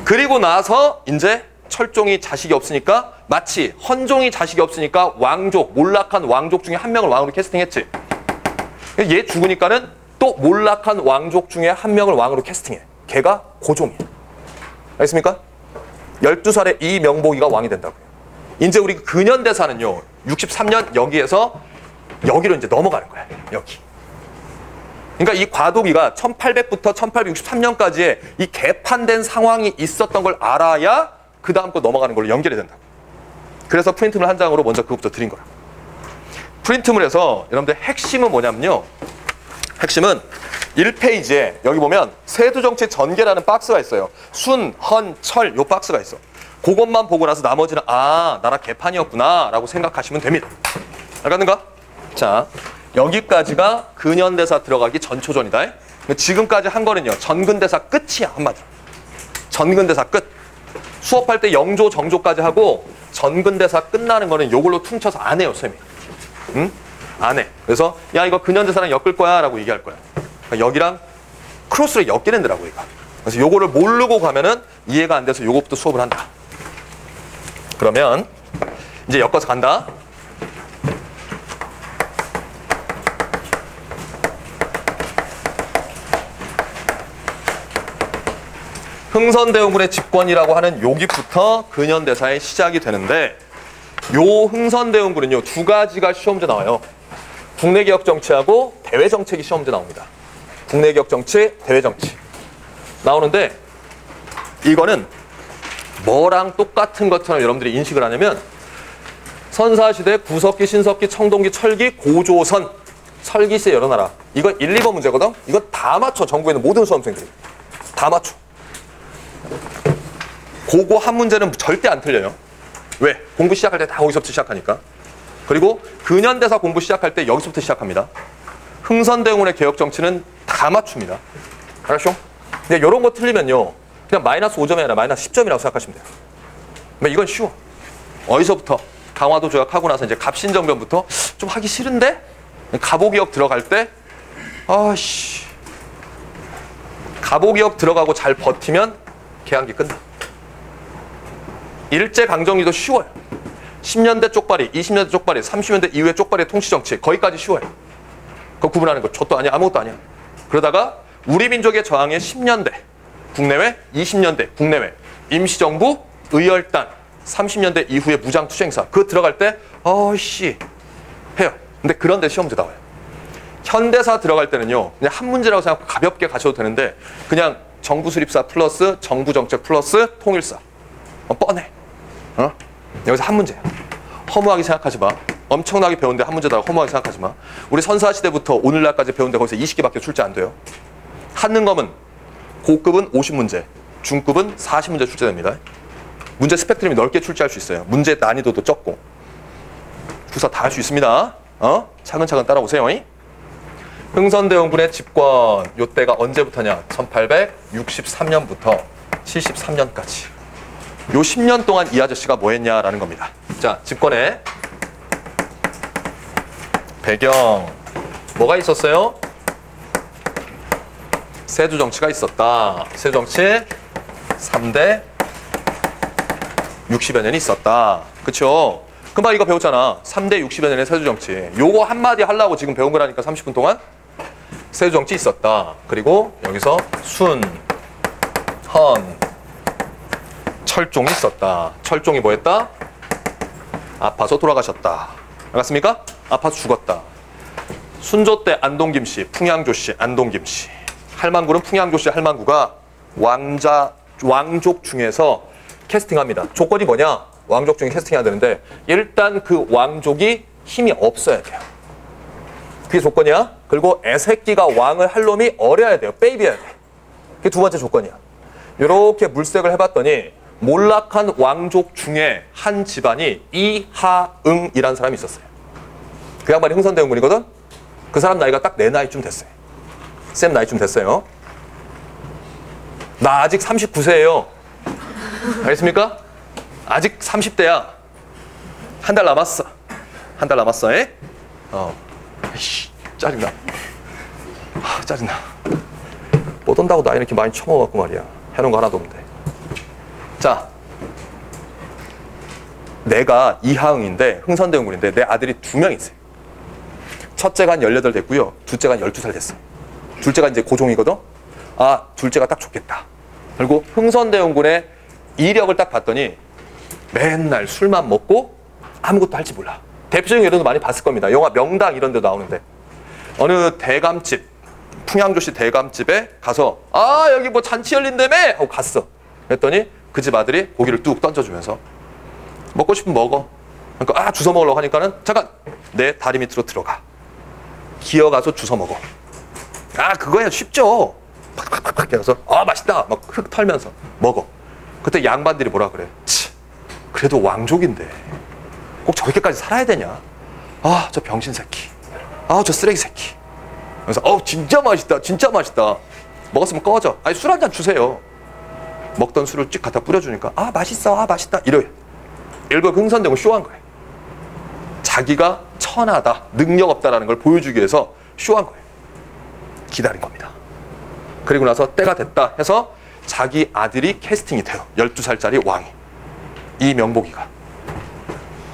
그리고 나서 이제 철종이 자식이 없으니까 마치 헌종이 자식이 없으니까 왕족, 몰락한 왕족 중에 한 명을 왕으로 캐스팅했지. 얘 죽으니까는 또 몰락한 왕족 중에 한 명을 왕으로 캐스팅해. 걔가 고종이야. 알겠습니까? 12살에 이 명복이가 왕이 된다고요. 이제 우리 근현대사는요. 63년 여기에서 여기로 이제 넘어가는 거야. 여기. 그러니까 이 과도기가 1800부터 1863년까지의 이 개판된 상황이 있었던 걸 알아야 그 다음 거 넘어가는 걸로 연결이 된다고. 그래서 프린트물 한 장으로 먼저 그것부터 드린 거야. 프린트물에서 여러분들 핵심은 뭐냐면요. 핵심은 1페이지에 여기 보면 세두정치 전개라는 박스가 있어요. 순, 헌, 철 요 박스가 있어. 그것만 보고 나서 나머지는 아 나라 개판이었구나 라고 생각하시면 됩니다. 알겠는가? 자 여기까지가 근현대사 들어가기 전초전이다. 지금까지 한 거는요 전근대사 끝이야. 한마디로 전근대사 끝. 수업할 때 영조, 정조까지 하고 전근대사 끝나는 거는 요걸로 퉁쳐서 안 해요, 쌤이. 응? 안 해. 그래서 야 이거 근현대사랑 엮을 거야 라고 얘기할 거야. 그러니까 여기랑 크로스를 엮이는데라고 얘가. 그래서 요거를 모르고 가면은 이해가 안 돼서 요거부터 수업을 한다. 그러면 이제 엮어서 간다. 흥선대원군의 집권이라고 하는 여기부터 근현대사의 시작이 되는데 요 흥선대원군은요 2가지가 시험제 나와요. 국내개혁정치하고 대외정책이 시험제 나옵니다. 국내개혁정치, 대외정치 나오는데 이거는 뭐랑 똑같은 것처럼 여러분들이 인식을 하냐면 선사시대, 구석기, 신석기, 청동기, 철기, 고조선 설기시대 여러 나라 이거 1, 2번 문제거든? 이거 다 맞춰. 전국에 있는 모든 수험생들이 다 맞춰. 그거 한 문제는 절대 안 틀려요. 왜? 공부 시작할 때 다 거기서부터 시작하니까. 그리고 근현대사 공부 시작할 때 여기서부터 시작합니다. 흥선대원군의 개혁정치는 다 맞춥니다. 알았죠? 근데 이런 거 틀리면요 그냥 마이너스 5점이 아니라 마이너스 10점이라고 생각하시면 돼요. 이건 쉬워. 어디서부터? 강화도 조약하고 나서 이제 갑신정변부터 좀 하기 싫은데? 갑오개혁 들어갈 때 아씨 갑오개혁 들어가고 잘 버티면 개항기 끝나. 일제강점기도 쉬워요. 10년대 쪽발이, 20년대 쪽발이, 30년대 이후의 쪽발이 통치정치 거기까지 쉬워요. 그거 구분하는 거 저도 아니야 아무것도 아니야. 그러다가 우리 민족의 저항의 10년대 국내외, 20년대 국내외, 임시정부, 의열단, 30년대 이후의 무장투쟁사 그거 들어갈 때 어씨 해요. 근데 그런 데 시험지 나와요. 현대사 들어갈 때는요 그냥 한 문제라고 생각하고 가볍게 가셔도 되는데 그냥 정부수립사 플러스 정부정책 플러스 통일사 뻔해. 여기서 한 문제야. 허무하게 생각하지 마. 엄청나게 배운데 한 문제다 허무하게 생각하지 마. 우리 선사시대부터 오늘날까지 배운데 거기서 20개밖에 출제 안 돼요. 한능검은 고급은 50문제, 중급은 40문제 출제됩니다. 문제 스펙트럼이 넓게 출제할 수 있어요. 문제 난이도도 적고. 구사 다 할 수 있습니다. 차근차근 따라오세요. 흥선대원군의 집권 요때가 언제부터냐? 1863년부터 73년까지. 요 10년 동안 이 아저씨가 뭐 했냐라는 겁니다. 자, 집권의 배경 뭐가 있었어요? 세조정치가 있었다. 세조정치 3대 60여 년이 있었다. 그쵸? 금방 이거 배웠잖아. 3대 60여 년의 세조정치. 요거 한마디 하려고 지금 배운 거라니까 30분 동안. 세조정치 있었다. 그리고 여기서 순, 헌, 철종이 있었다. 철종이 뭐 했다? 아파서 돌아가셨다. 알았습니까? 아파서 죽었다. 순조 때 안동김씨, 풍양조씨, 안동김씨. 할망구는 풍양조씨 할망구가 왕족 중에서 캐스팅합니다. 조건이 뭐냐? 왕족 중에 캐스팅해야 되는데 일단 그 왕족이 힘이 없어야 돼요. 그게 조건이야. 그리고 애새끼가 왕을 할 놈이 어려야 돼요. 베이비여야 돼. 그게 두 번째 조건이야. 이렇게 물색을 해봤더니 몰락한 왕족 중에 한 집안이 이하응이라는 사람이 있었어요. 그 양반이 흥선대원군이거든? 그 사람 나이가 딱 내 나이쯤 됐어요. 쌤 나이쯤 됐어요. 나 아직 39세예요. 알겠습니까? 아직 30대야. 한 달 남았어. 한 달 남았어. 에? 짜증나. 짜증나. 못 온다고 나이 이렇게 많이 처먹어갖고 말이야. 해놓은 거 하나도 없는데. 자, 내가 이하응인데 흥선대원군인데 내 아들이 2명 있어요. 첫째가 한 18 됐고요. 둘째가 한 12살 됐어요. 둘째가 이제 고종이거든. 아, 둘째가 딱 좋겠다. 그리고 흥선대원군의 이력을 딱 봤더니 맨날 술만 먹고 아무것도 할지 몰라. 대표적인 예로도 많이 봤을 겁니다. 영화 명당 이런 데도 나오는데 어느 대감집, 풍양조씨 대감집에 가서 아 여기 뭐 잔치 열린다며 하고 갔어. 그랬더니 그 집 아들이 고기를 뚝 던져주면서 먹고 싶으면 먹어. 그러니까 주워 먹으려고 하니까는 잠깐 내 다리 밑으로 들어가. 기어가서 주워 먹어. 그거야 쉽죠. 팍팍팍팍 해서 맛있다 막 흙 털면서 먹어. 그때 양반들이 뭐라 그래. 그래도 왕족인데 꼭 저렇게까지 살아야 되냐. 저 병신 새끼. 저 쓰레기 새끼. 그래서 진짜 맛있다 진짜 맛있다. 먹었으면 꺼져. 술 한 잔 주세요. 먹던 술을 쭉 갖다 뿌려주니까 아 맛있어, 아 맛있다 이래요. 일부 흥선대원군 쇼한 거예요. 자기가 천하다, 능력 없다라는 걸 보여주기 위해서 쇼한 거예요. 기다린 겁니다. 그리고 나서 때가 됐다 해서 자기 아들이 캐스팅이 돼요. 12살짜리 왕이. 이 명복이가.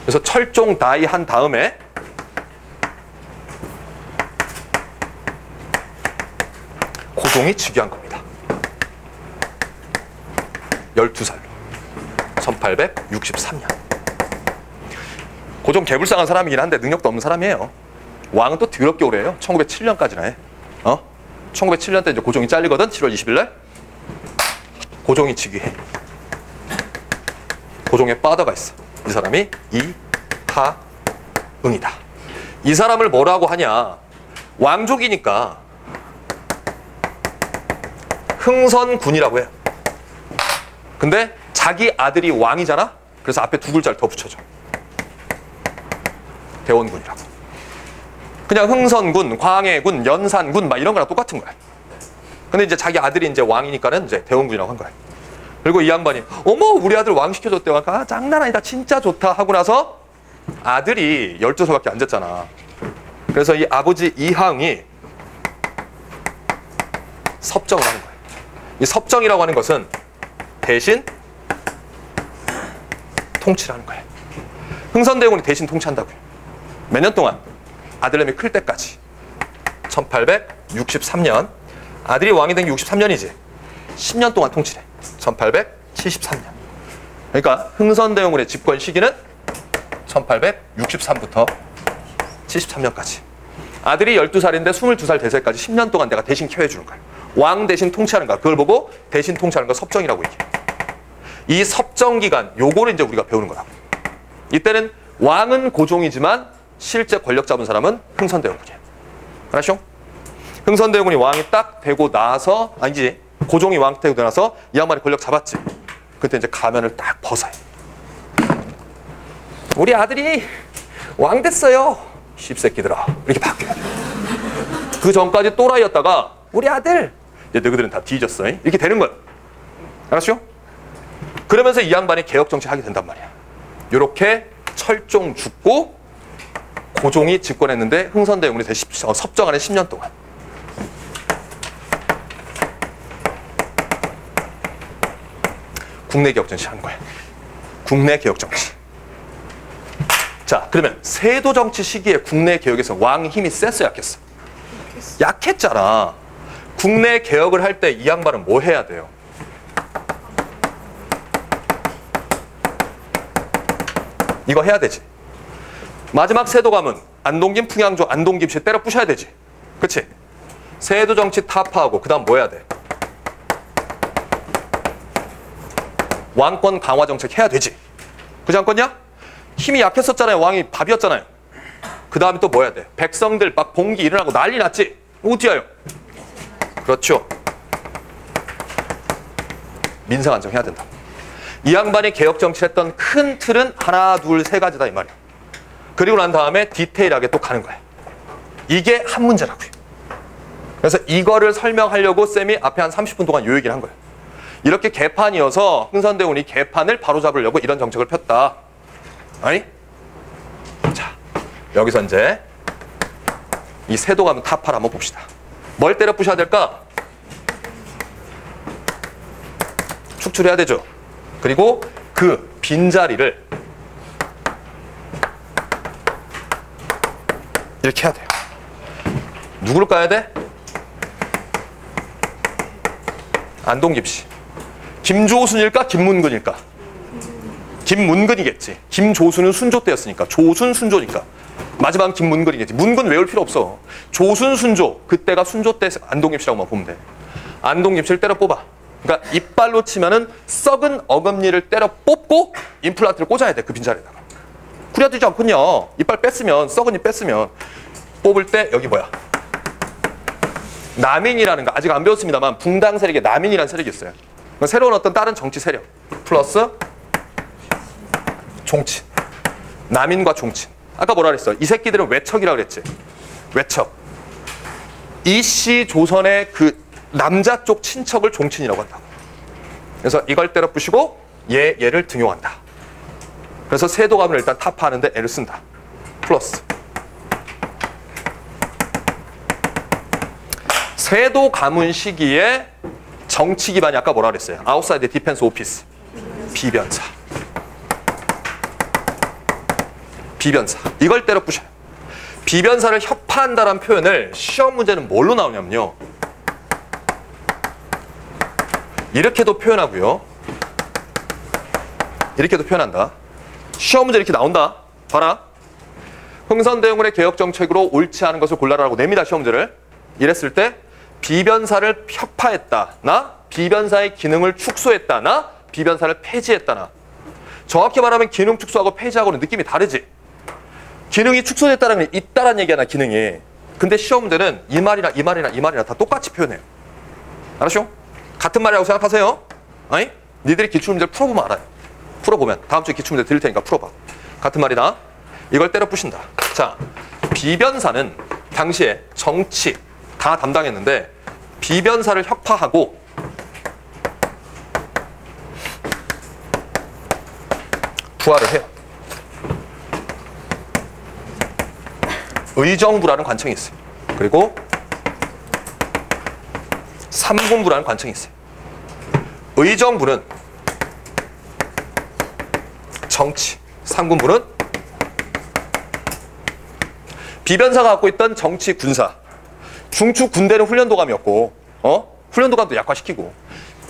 그래서 철종 다이 한 다음에 고종이 즉위한 겁니다. 12살로. 1863년. 고종 개불쌍한 사람이긴 한데 능력도 없는 사람이에요. 왕은 또 더럽게 오래 해요. 1907년까지나 해. 1907년 때 이제 고종이 잘리거든. 7월 20일 날. 고종이 즉위해. 고종의 파더가 있어. 이 사람이 이하응이다. 이 사람을 뭐라고 하냐. 왕족이니까 흥선군이라고 해요. 근데 자기 아들이 왕이잖아. 그래서 앞에 두 글자를 더 붙여줘. 대원군이라고. 그냥 흥선군, 광해군, 연산군 막 이런 거랑 똑같은 거야. 근데 이제 자기 아들이 이제 왕이니까는 이제 대원군이라고 한 거야. 그리고 이 양반이 어머 우리 아들 왕 시켜줬대. 아 장난 아니다. 진짜 좋다 하고 나서 아들이 12살밖에 안 됐잖아. 그래서 이 아버지 이하응이 섭정을 하는 거예요. 이 섭정이라고 하는 것은 대신 통치를 하는 거예요. 흥선대원군이 대신 통치한다고요. 몇 년 동안? 아들내미 클 때까지. 1863년. 아들이 왕이 된 게 63년이지. 10년 동안 통치를 해. 1873년. 그러니까 흥선대원군의 집권 시기는 1863부터 73년까지. 아들이 12살인데 22살 될 때까지 10년 동안 내가 대신 케어해주는 거야. 왕 대신 통치하는 거야. 그걸 보고 대신 통치하는 거 섭정이라고 얘기해. 이 섭정기간, 요거를 이제 우리가 배우는 거라고. 이때는 왕은 고종이지만 실제 권력 잡은 사람은 흥선대원군이야. 알았죠? 흥선대원군이 왕이 딱 되고 나서, 아니지, 고종이 왕 되고 나서 이 양반이 권력 잡았지. 그때 이제 가면을 딱 벗어요. 우리 아들이 왕 됐어요. 씹새끼들아. 이렇게 바뀌어야 돼. 그 전까지 또라이였다가 우리 아들, 이제 너희들은 다 뒤졌어. 이렇게 되는 거야. 알았죠? 그러면서 이 양반이 개혁 정치 하게 된단 말이야. 이렇게 철종 죽고 고종이 집권했는데 흥선대원군이 섭정 안에 10년 동안. 국내 개혁 정치 하는 거야. 국내 개혁 정치. 자, 그러면 세도 정치 시기에 국내 개혁에서 왕 힘이 셌어, 약했어? 약했잖아. 국내 개혁을 할 때 이 양반은 뭐 해야 돼요? 이거 해야 되지. 마지막 세도 가면 안동김, 풍양조, 안동김씨 때려 부셔야 되지. 그치? 세도 정치 타파하고 그 다음 뭐 해야 돼? 왕권 강화 정책 해야 되지. 그지 않겠냐? 힘이 약했었잖아요. 왕이 밥이었잖아요. 그 다음에 또 뭐 해야 돼? 백성들 막 봉기 일어나고 난리 났지? 어디야요? 그렇죠. 민생 안정 해야 된다. 이 양반이 개혁 정치를 했던 큰 틀은 하나, 둘, 세 가지다 이 말이야. 그리고 난 다음에 디테일하게 또 가는 거야. 이게 한 문제라고요. 그래서 이거를 설명하려고 쌤이 앞에 한 30분 동안 요 얘기를 한 거예요. 이렇게 개판이어서 흥선대원군이 개판을 바로잡으려고 이런 정책을 폈다. 아니? 자, 여기서 이제 이 세도 가면 타파를 한번 봅시다. 뭘 때려 부셔야 될까? 축출해야 되죠. 그리고 그 빈자리를 이렇게 해야 돼요. 누구를 까야 돼? 안동김씨. 김조순일까? 김문근일까? 김문근이겠지. 김조순은 순조 때였으니까. 조순, 순조니까. 마지막은 김문근이겠지. 문근 외울 필요 없어. 조순, 순조. 그때가 순조 때 안동김씨라고만 보면 돼. 안동김씨를 때려 뽑아. 그러니까 이빨로 치면은 썩은 어금니를 때려 뽑고 임플란트를 꽂아야 돼. 그 빈자리에다가. 구려지지 않군요. 이빨 뺐으면, 썩은 입 뺐으면 뽑을 때 여기 뭐야? 남인이라는 거 아직 안 배웠습니다만 붕당 세력에 남인이라는 세력이 있어요. 새로운 어떤 다른 정치 세력 플러스 종친. 남인과 종친. 아까 뭐라 그랬어? 이 새끼들은 외척이라고 그랬지. 외척. 이씨 조선의 그 남자 쪽 친척을 종친이라고 한다고. 그래서 이걸 때려 부시고 얘를 등용한다. 그래서 세도감을 일단 타파하는데 L을 쓴다. 플러스 세도 가문 시기에 정치 기반이 아까 뭐라 그랬어요? 아웃사이드 디펜스 오피스. 비변사. 비변사. 이걸 때려 부셔요. 비변사를 협파한다라는 표현을 시험 문제는 뭘로 나오냐면요. 이렇게도 표현하고요. 이렇게도 표현한다. 시험 문제 이렇게 나온다. 봐라. 흥선대원군의 개혁정책으로 옳지 않은 것을 골라라라고 냅니다. 시험 문제를. 이랬을 때 비변사를 협파했다. 나 비변사의 기능을 축소했다. 나 비변사를 폐지했다. 나 정확히 말하면 기능 축소하고 폐지하고는 느낌이 다르지. 기능이 축소됐다는 게 있다라는 얘기야. 나 기능이. 근데 시험 문제는 이 말이나 이 말이나 이 말이나 다 똑같이 표현해요. 알았죠? 같은 말이라고 생각하세요. 아니? 니들이 기출문제를 풀어보면 알아요. 풀어보면 다음 주에 기출문제 드릴 테니까 풀어봐. 같은 말이다. 이걸 때려 부신다. 자, 비변사는 당시에 정치 다 담당했는데 비변사를 협파하고 부하를 해요. 의정부라는 관청이 있어요. 그리고 삼군부라는 관청이 있어요. 의정부는 정치, 삼군부는 비변사가 갖고 있던 정치, 군사. 중추 군대는 훈련도감이었고, 훈련도감도 약화시키고,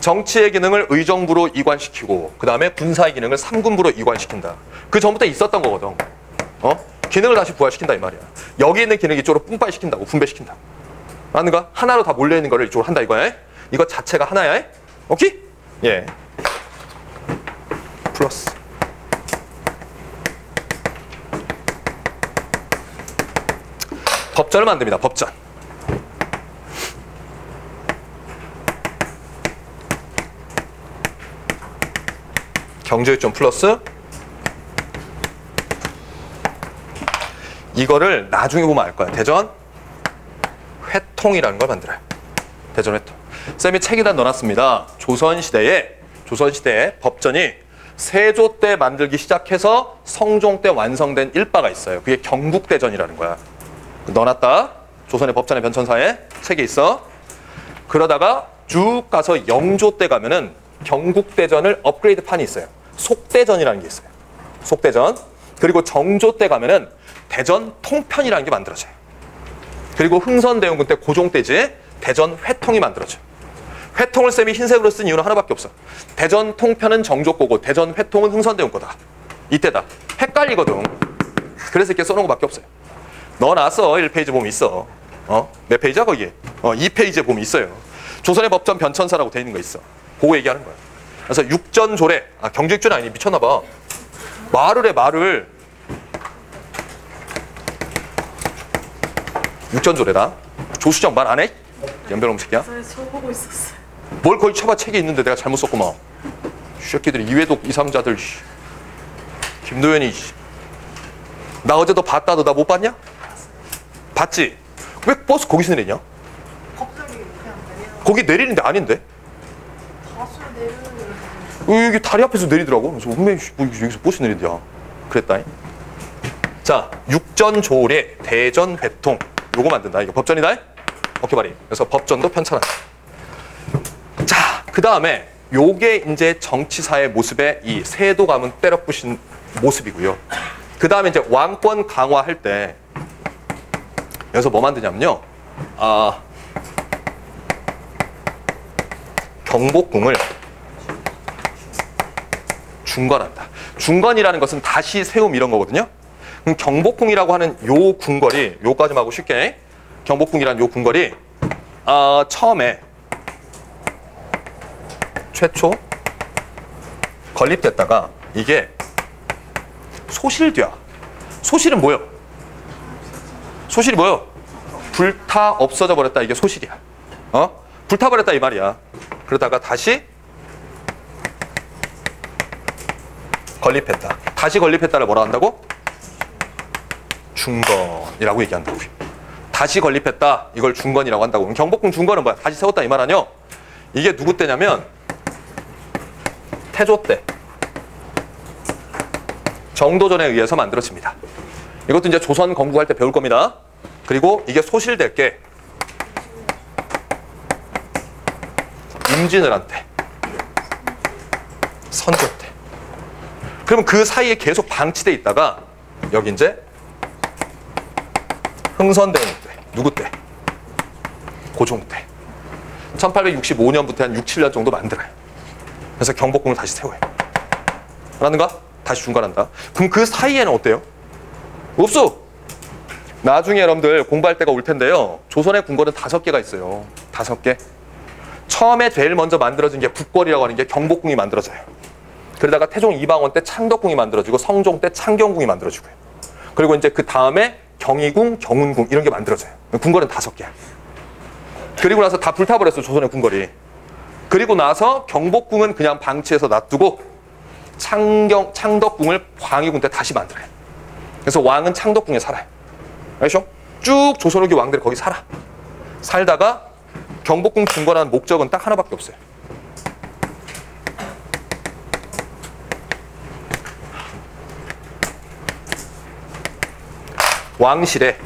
정치의 기능을 의정부로 이관시키고, 그 다음에 군사의 기능을 삼군부로 이관시킨다. 그 전부터 있었던 거거든. 기능을 다시 부활시킨다 이 말이야. 여기 있는 기능이 이쪽으로 분발시킨다고, 분배시킨다. 아는가? 하나로 다 몰려있는 거를 이쪽으로 한다 이거야. 이거 자체가 하나야. 오케이? 예. 플러스. 법전을 만듭니다. 법전. 경제요점 플러스 이거를 나중에 보면 알 거야. 대전 회통이라는 걸 만들어요. 대전 회통. 쌤이 책에다 넣어놨습니다. 조선시대에 법전이 세조 때 만들기 시작해서 성종 때 완성된 일바가 있어요. 그게 경국대전이라는 거야. 넣어놨다. 조선의 법전의 변천사에 책에 있어. 그러다가 쭉 가서 영조 때 가면은 경국대전을 업그레이드 판이 있어요. 속대전이라는 게 있어요. 속대전. 그리고 정조 때 가면은 대전 통편이라는 게 만들어져요. 그리고 흥선대원군 때 고종 때지 대전 회통이 만들어져요. 회통을 쌤이 흰색으로 쓴 이유는 하나밖에 없어. 대전 통편은 정조 거고 대전 회통은 흥선대원 거다. 이때다. 헷갈리거든. 그래서 이렇게 써놓은 거밖에 없어요. 넣어놨어. 1페이지 보면 있어. 몇 페이지야 거기에? 2페이지에 보면 있어요. 조선의 법전 변천사라고 돼 있는 거 있어. 그거 얘기하는 거야. 그래서 육전조례. 경제육전 아니니 미쳤나 봐. 말을 해 말을. 육전조례다. 조수정 말 안 해? 연변홍 새끼야. 쳐보고 있었어요. 뭘 거기 쳐봐. 책에 있는데 내가 잘못 썼구만. 새끼들이 이회독 이상자들. 김도현이. 나 어제 너 봤다. 너 나 못 봤냐? 봤지? 왜 버스 거기서 내리냐? 갑자기 그냥 내리는 거기 내리는데 아닌데? 가수 내리는 여기 다리 앞에서 내리더라고. 그래서 분명히 여기서 버스 내린대야. 그랬다. 자, 육전조례, 대전회통. 요거 만든다. 이거 법전이다. 오케이 말이. 그래서 법전도 편찬한다. 자, 그 다음에 요게 이제 정치사의 모습의 이 세도감은 때려 부신 모습이고요. 그 다음에 이제 왕권 강화할 때 여기서 뭐 만드냐면요. 경복궁을 중건한다. 중건이라는 것은 다시 세움 이런 거거든요. 그럼 경복궁이라고 하는 요 궁궐이 요까지만 하고 쉽게 경복궁이라는 요 궁궐이 처음에 최초 건립됐다가 이게 소실돼야. 소실은 뭐요? 소실이 뭐요? 불타 없어져 버렸다. 이게 소실이야. 불타버렸다 이 말이야. 그러다가 다시 건립했다. 다시 건립했다를 뭐라 한다고? 중건이라고 얘기한다고요. 다시 건립했다. 이걸 중건이라고 한다고. 경복궁 중건은 뭐야? 다시 세웠다 이 말 아니요? 이게 누구 때냐면 태조 때 정도전에 의해서 만들어집니다. 이것도 이제 조선 건국할 때 배울 겁니다. 그리고 이게 소실될 게 임진왜란 때, 선조 때. 그러면 그 사이에 계속 방치돼 있다가 여기 이제 흥선대원 때, 누구 때? 고종 때. 1865년부터 한 6, 7년 정도 만들어요. 그래서 경복궁을 다시 세워요. 라는가? 다시 중간한다. 그럼 그 사이에는 어때요? 없어! 나중에 여러분들 공부할 때가 올 텐데요. 조선의 궁궐은 5개가 있어요. 5개. 처음에 제일 먼저 만들어진 게 북궐이라고 하는 게 경복궁이 만들어져요. 그러다가 태종 이방원 때 창덕궁이 만들어지고 성종 때 창경궁이 만들어지고요. 그리고 이제 그 다음에 경희궁, 경운궁 이런 게 만들어져요. 궁궐은 5개야. 그리고 나서 다 불타버렸어, 조선의 궁궐이. 그리고 나서 경복궁은 그냥 방치해서 놔두고 창덕궁을 광희궁 때 다시 만들어요. 그래서 왕은 창덕궁에 살아요. 알죠? 쭉 조선 후기 왕들이 거기 살아. 살다가 경복궁 중건한 목적은 딱 하나밖에 없어요. 왕실의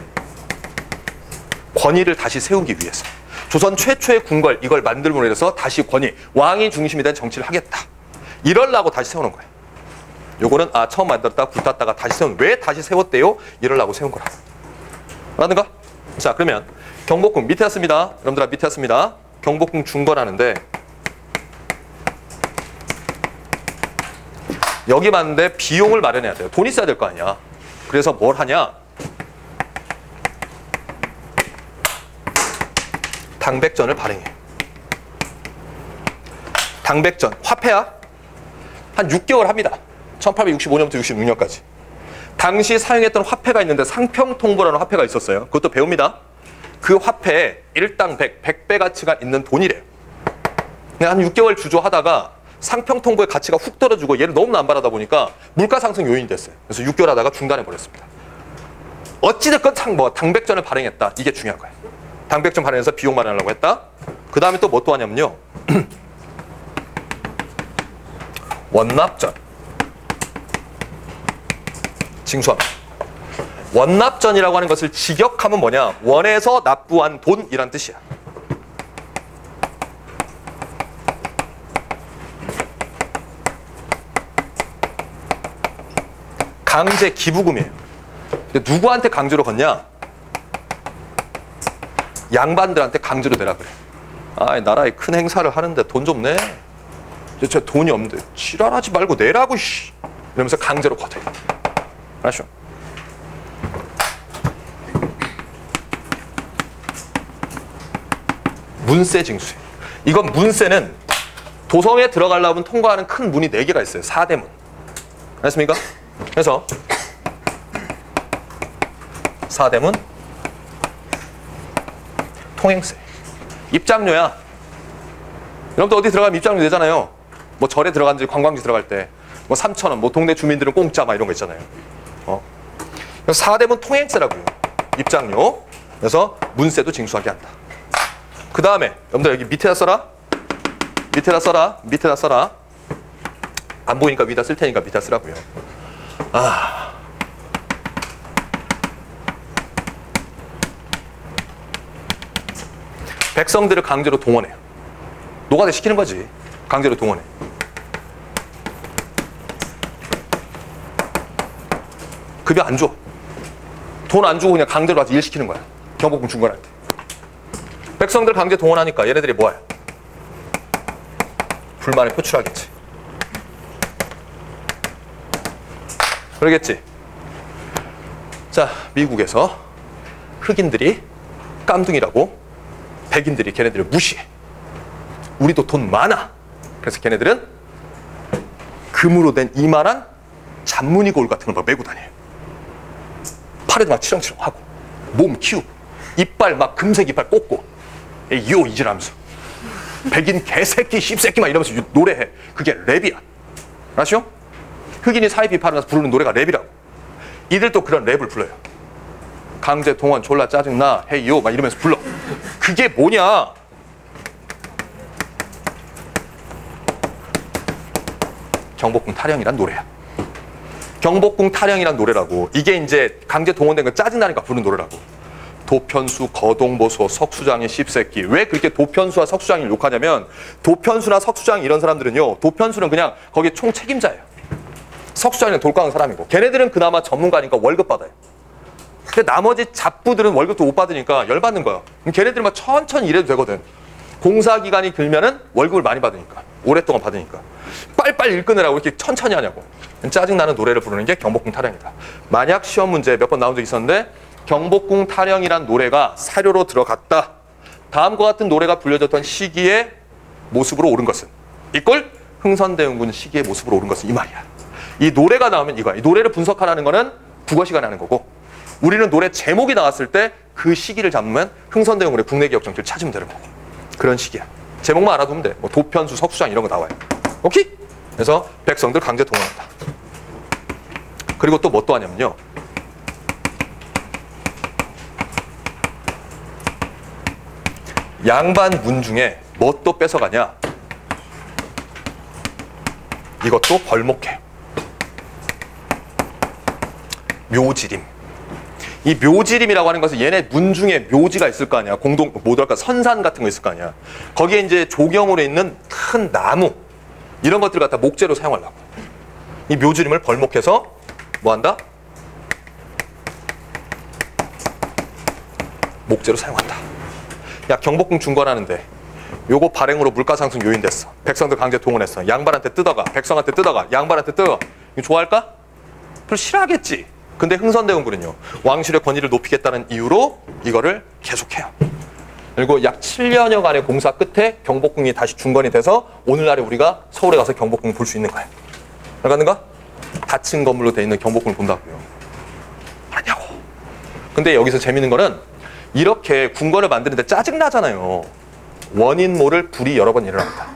권위를 다시 세우기 위해서. 조선 최초의 궁궐 이걸 만들므로 해서 다시 권위, 왕이 중심이 된 정치를 하겠다. 이러려고 다시 세우는 거예요. 요거는 처음 만들었다가 불탔다가 다시 세운, 왜 다시 세웠대요? 이러려고 세운 거라. 라는가? 자, 그러면 경복궁 밑에 왔습니다. 여러분들아 밑에 왔습니다. 경복궁 중건하는데 여기 만드는데 비용을 마련해야 돼요. 돈 있어야 될 거 아니야. 그래서 뭘 하냐? 당백전을 발행해. 당백전, 화폐야? 한 6개월 합니다. 1865년부터 66년까지. 당시 사용했던 화폐가 있는데 상평통보라는 화폐가 있었어요. 그것도 배웁니다. 그 화폐에 1당 100, 100배 가치가 있는 돈이래요. 한 6개월 주조하다가 상평통보의 가치가 훅 떨어지고 얘를 너무 남발하다 보니까 물가 상승 요인이 됐어요. 그래서 6개월 하다가 중단해 버렸습니다. 어찌됐건 당백전을 발행했다. 이게 중요한 거예요. 당백전 발행해서 비용 마련하려고 했다. 그 다음에 또 뭐 또 하냐면요. 원납전. 징수합니다. 원납전이라고 하는 것을 직역하면 뭐냐? 원에서 납부한 돈이란 뜻이야. 강제 기부금이에요. 근데 누구한테 강제로 걷냐? 양반들한테 강제로 내라 그래. 나라에 큰 행사를 하는데 돈 좀 내. 저 돈이 없는데 지랄하지 말고 내라고 씨. 이러면서 강제로 걷어요. 알았죠? 문세 징수예요. 이건 문세는 도성에 들어가려면 통과하는 큰 문이 4개가 있어요. 4대문. 알았습니까? 그래서 4대문 통행세. 입장료야. 여러분들 어디 들어가면 입장료 내잖아요. 뭐 절에 들어간지 관광지 들어갈 때 뭐 3,000원, 뭐 동네 주민들은 공짜 막 이런 거 있잖아요. 그래서 4대문 통행세라고요. 입장료. 그래서 문세도 징수하게 한다. 그 다음에 여러분들 여기 밑에다 써라. 밑에다 써라. 밑에다 써라. 안 보이니까 위에다 쓸 테니까 밑에다 쓰라고요. 백성들을 강제로 동원해요. 노가다 시키는 거지. 강제로 동원해. 급여 안 줘. 돈 안 주고 그냥 강제로 와서 일 시키는 거야. 경복궁 중건할 때. 백성들 강제 동원하니까 얘네들이 뭐야? 불만을 표출하겠지. 그러겠지. 자, 미국에서 흑인들이 깜둥이라고 백인들이 걔네들을 무시해. 우리도 돈 많아. 그래서 걔네들은 금으로 된 이만한 잔무늬 거울 같은 걸 막 메고 다녀요. 팔에도 막 치렁치렁하고 몸 키우고 이빨 막 금색 이빨 꽂고 요 이질하면서 백인 개새끼 씹새끼 막 이러면서 노래해. 그게 랩이야. 아시죠? 흑인이 사회 비판을 해서 부르는 노래가 랩이라고. 이들도 그런 랩을 불러요. 강제 동원 졸라 짜증나 헤이요 막 이러면서 불러. 그게 뭐냐? 경복궁 타령이란 노래야. 경복궁 타령이란 노래라고. 이게 이제 강제 동원된 거 짜증나니까 부른 노래라고. 도편수, 거동보소, 석수장의 씹새끼. 왜 그렇게 도편수와 석수장을 욕하냐면 도편수나 석수장 이런 사람들은요. 도편수는 그냥 거기 총 책임자예요. 석수장은 돌아가는 사람이고 걔네들은 그나마 전문가니까 월급 받아요. 근데 나머지 잡부들은 월급도 못 받으니까 열받는 거야. 걔네들만 천천히 일해도 되거든. 공사기간이 길면은 월급을 많이 받으니까. 오랫동안 받으니까. 빨리빨리 일 끊으라고 이렇게 천천히 하냐고. 짜증나는 노래를 부르는 게 경복궁 타령이다. 만약 시험 문제 몇 번 나온 적 있었는데 경복궁 타령이란 노래가 사료로 들어갔다. 다음과 같은 노래가 불려졌던 시기의 모습으로 옳은 것은 이꼴 흥선대원군 시기의 모습으로 옳은 것은 이 말이야. 이 노래가 나오면 이거야. 이 노래를 분석하라는 거는 국어 시간에 하는 거고 우리는 노래 제목이 나왔을 때 그 시기를 잡으면 흥선대원군의 국내기억정지를 찾으면 되는 거고 그런 시기야. 제목만 알아두면 돼. 뭐 도편수, 석수장 이런 거 나와요. 오케이? 그래서 백성들 강제 동원한다. 그리고 또 뭐 또 하냐면요. 양반 문 중에 뭐 또 뺏어가냐? 이것도 벌목해요. 묘지림. 이 묘지림이라고 하는 것은 얘네 문 중에 묘지가 있을 거 아니야. 공동, 뭐랄까, 선산 같은 거 있을 거 아니야. 거기에 이제 조경으로 있는 큰 나무, 이런 것들을 갖다 목재로 사용하려고. 이 묘지림을 벌목해서 뭐 한다? 목재로 사용한다. 야, 경복궁 중건하는데 요거 발행으로 물가 상승 요인됐어. 백성들 강제 동원했어. 양반한테 뜯어가, 백성한테 뜯어가, 양반한테 뜯어가. 이거 좋아할까? 별로 싫어하겠지. 근데 흥선대원군은요. 왕실의 권위를 높이겠다는 이유로 이거를 계속해요. 그리고 약 7년여간의 공사 끝에 경복궁이 다시 중건이 돼서 오늘날에 우리가 서울에 가서 경복궁을 볼 수 있는 거예요. 알겠는가? 닫힌 건물로 돼 있는 경복궁을 본다고요. 아냐고. 근데 여기서 재밌는 거는 이렇게 궁궐을 만드는데 짜증나잖아요. 원인 모를 불이 여러 번 일어납니다.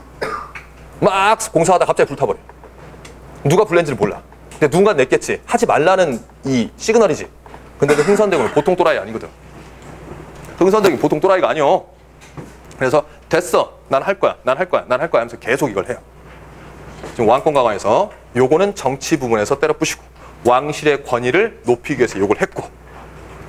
막 공사하다 갑자기 불타버려. 누가 불낸지를 몰라. 근데 누군가 냈겠지. 하지 말라는 이 시그널이지. 근데 그 흥선대원은 보통 또라이 아니거든. 흥선대원이 보통 또라이가 아니요. 그래서 됐어. 난 할 거야. 난 할 거야. 난 할 거야 하면서 계속 이걸 해요. 지금 왕권 강화에서 요거는 정치 부분에서 때려 부시고 왕실의 권위를 높이기 위해서 요걸 했고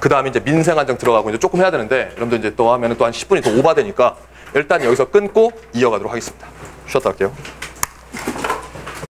그 다음에 이제 민생안정 들어가고 이제 조금 해야 되는데 여러분들 이제 또 하면은 또 한 10분이 더 오바되니까 일단 여기서 끊고 이어가도록 하겠습니다. 쉬었다 할게요.